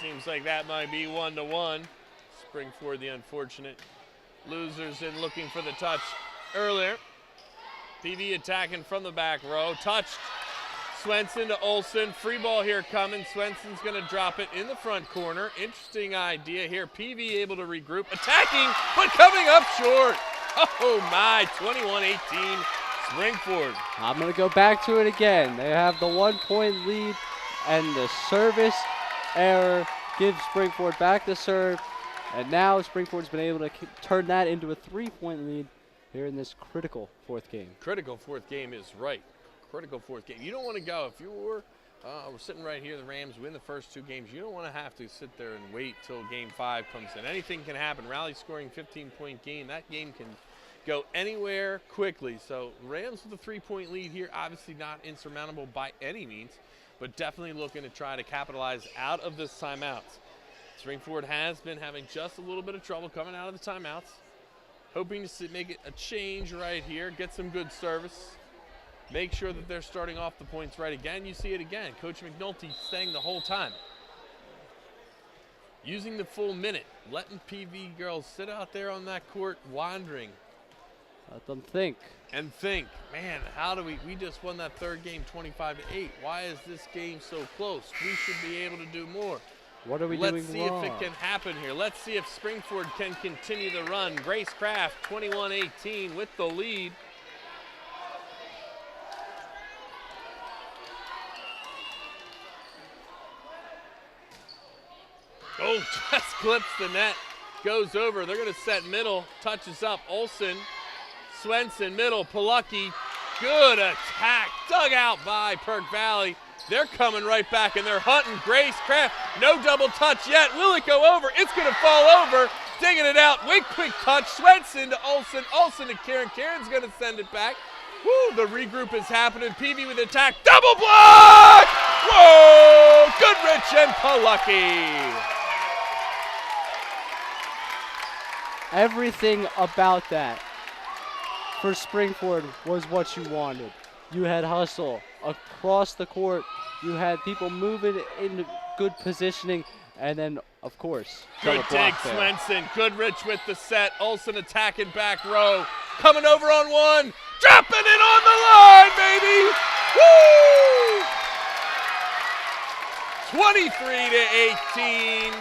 Seems like that might be 1-1. Springford, the unfortunate losers, in looking for the touch earlier. PV attacking from the back row. Touched. Swenson to Olsen. Free ball here coming. Swenson's going to drop it in the front corner. Interesting idea here. PV able to regroup. Attacking, but coming up short. Oh my, 21-18, Springford. I'm going to go back to it again. They have the 1 point lead, and the service error gives Springford back the serve. And now Springford's been able to turn that into a 3 point lead here in this critical fourth game. Critical fourth game is right. Critical fourth game. You don't want to go, if you were sitting right here, the Rams win the first 2 games, you don't want to have to sit there and wait till game 5 comes in. Anything can happen. Raleigh scoring 15-point game. That game can go anywhere quickly. So Rams with a 3 point lead here, obviously not insurmountable by any means, but definitely looking to try to capitalize out of this timeouts. Springford has been having just a little bit of trouble coming out of the timeouts. Hoping to make it a change right here, get some good service. Make sure that they're starting off the points right again. You see it again. Coach McNulty staying the whole time. Using the full minute. Letting PV girls sit out there on that court wandering. Let them think. And think, man, how do we just won that third game 25-8. Why is this game so close? We should be able to do more. What are we doing wrong? Let's see if it can happen here. Let's see if Springford can continue the run. Grace Kraft, 21-18 with the lead. Oh, just clips the net, goes over. They're going to set middle, touches up. Olsen, Swenson, middle, Palucky. Good attack, dug out by Perk Valley. They're coming right back, and they're hunting Grace Kraft. No double touch yet. Will it go over? It's going to fall over. Digging it out. Quick touch. Swenson to Olsen. Olsen to Karen. Karen's going to send it back. Woo, the regroup is happening. PV with attack. Double block! Whoa! Goodrich and Palucky. Everything about that for Springford was what you wanted. You had hustle across the court. You had people moving into good positioning. And then, of course, good dig, Swenson. Goodrich with the set. Olsen attacking back row. Coming over on one. Dropping it on the line, baby! Woo! 23-18.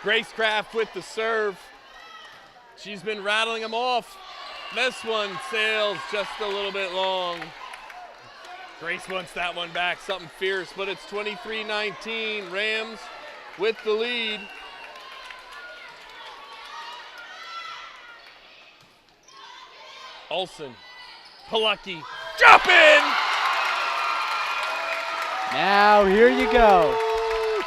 Grace Craft with the serve. She's been rattling them off. This one sails just a little bit long. Grace wants that one back, something fierce, but it's 23-19. Rams with the lead. Olsen, Palucki, drop in! Now here you go.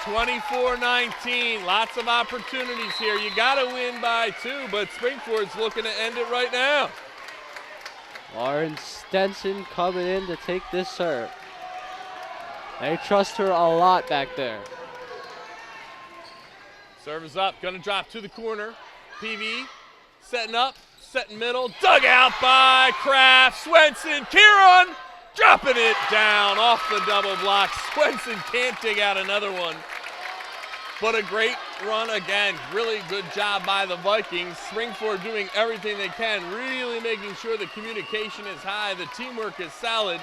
24-19, lots of opportunities here. You gotta win by 2, but Springford's looking to end it right now. Lauren Stenson coming in to take this serve. They trust her a lot back there. Serve is up, gonna drop to the corner. PV setting up, setting middle, dug out by Kraft. Swenson, Kieran dropping it down off the double block. Swenson can't dig out another one. But a great run again. Really good job by the Vikings. Springford doing everything they can, really making sure the communication is high, the teamwork is solid.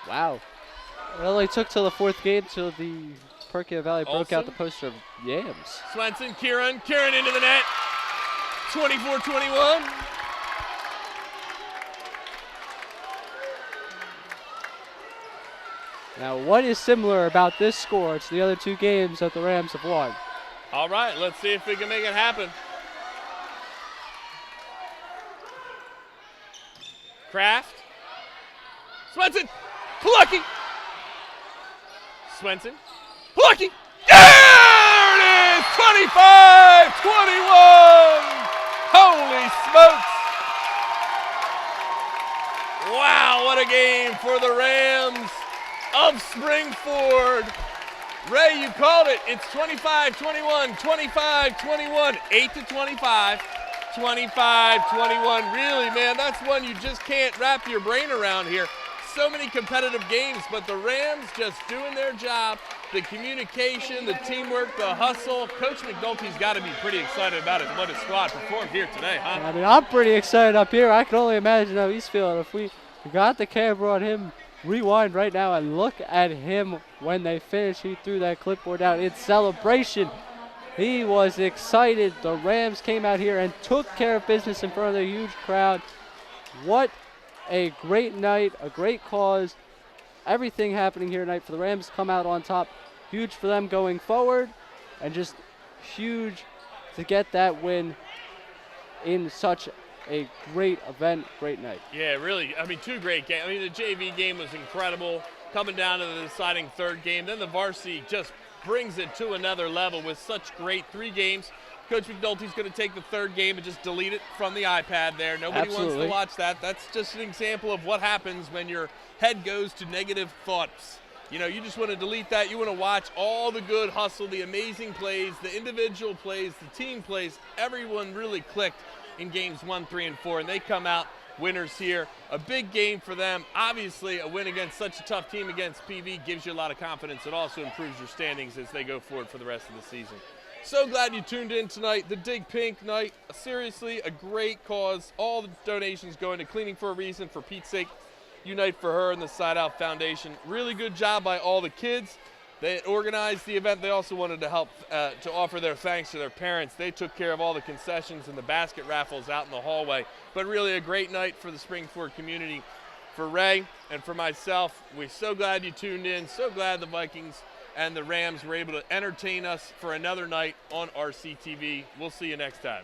Wow. It only took till the 4th game till the Perk Valley broke out the poster of yams. Swenson, Kieran into the net. 24-21. Now, what is similar about this score to the other 2 games that the Rams have won? All right, let's see if we can make it happen. Kraft. Swenson. Palucki. Swenson. Palucki. There it is! 25-21! Holy smokes! Wow, what a game for the Rams of Springford. Ray, you called it. It's 25-21, 25-21, 8-25, 25-21. Really, man, that's one you just can't wrap your brain around here. So many competitive games, but the Rams just doing their job. The communication, the teamwork, the hustle. Coach McNulty's got to be pretty excited about it, what his squad performed here today, huh? I mean, I'm pretty excited up here. I can only imagine how he's feeling. If we got the camera on him, rewind right now and look at him when they finish. He threw that clipboard out in celebration. He was excited. The Rams came out here and took care of business in front of a huge crowd. What a great night, a great cause. Everything happening here tonight for the Rams to come out on top. Huge for them going forward, and just huge to get that win in such a great event, great night. Yeah, really. I mean, 2 great games. I mean, the JV game was incredible. Coming down to the deciding 3rd game. Then the varsity just brings it to another level with such great 3 games. Coach McNulty's going to take the 3rd game and just delete it from the iPad there. Nobody wants to watch that. That's just an example of what happens when your head goes to negative thoughts. You know, you just want to delete that. You want to watch all the good hustle, the amazing plays, the individual plays, the team plays. Everyone really clicked in games 1, 3, and 4, and they come out winners here. A big game for them. Obviously, a win against such a tough team against PV gives you a lot of confidence. It also improves your standings as they go forward for the rest of the season. So glad you tuned in tonight. The Dig Pink night, seriously a great cause. All the donations going to Cleaning for a Reason, for Pete's sake. Unite for Her and the Side Out Foundation. Really good job by all the kids. They organized the event. They also wanted to help to offer their thanks to their parents. They took care of all the concessions and the basket raffles out in the hallway. But really a great night for the Springford community. For Ray and for myself, we're so glad you tuned in. So glad the Vikings and the Rams were able to entertain us for another night on RCTV. We'll see you next time.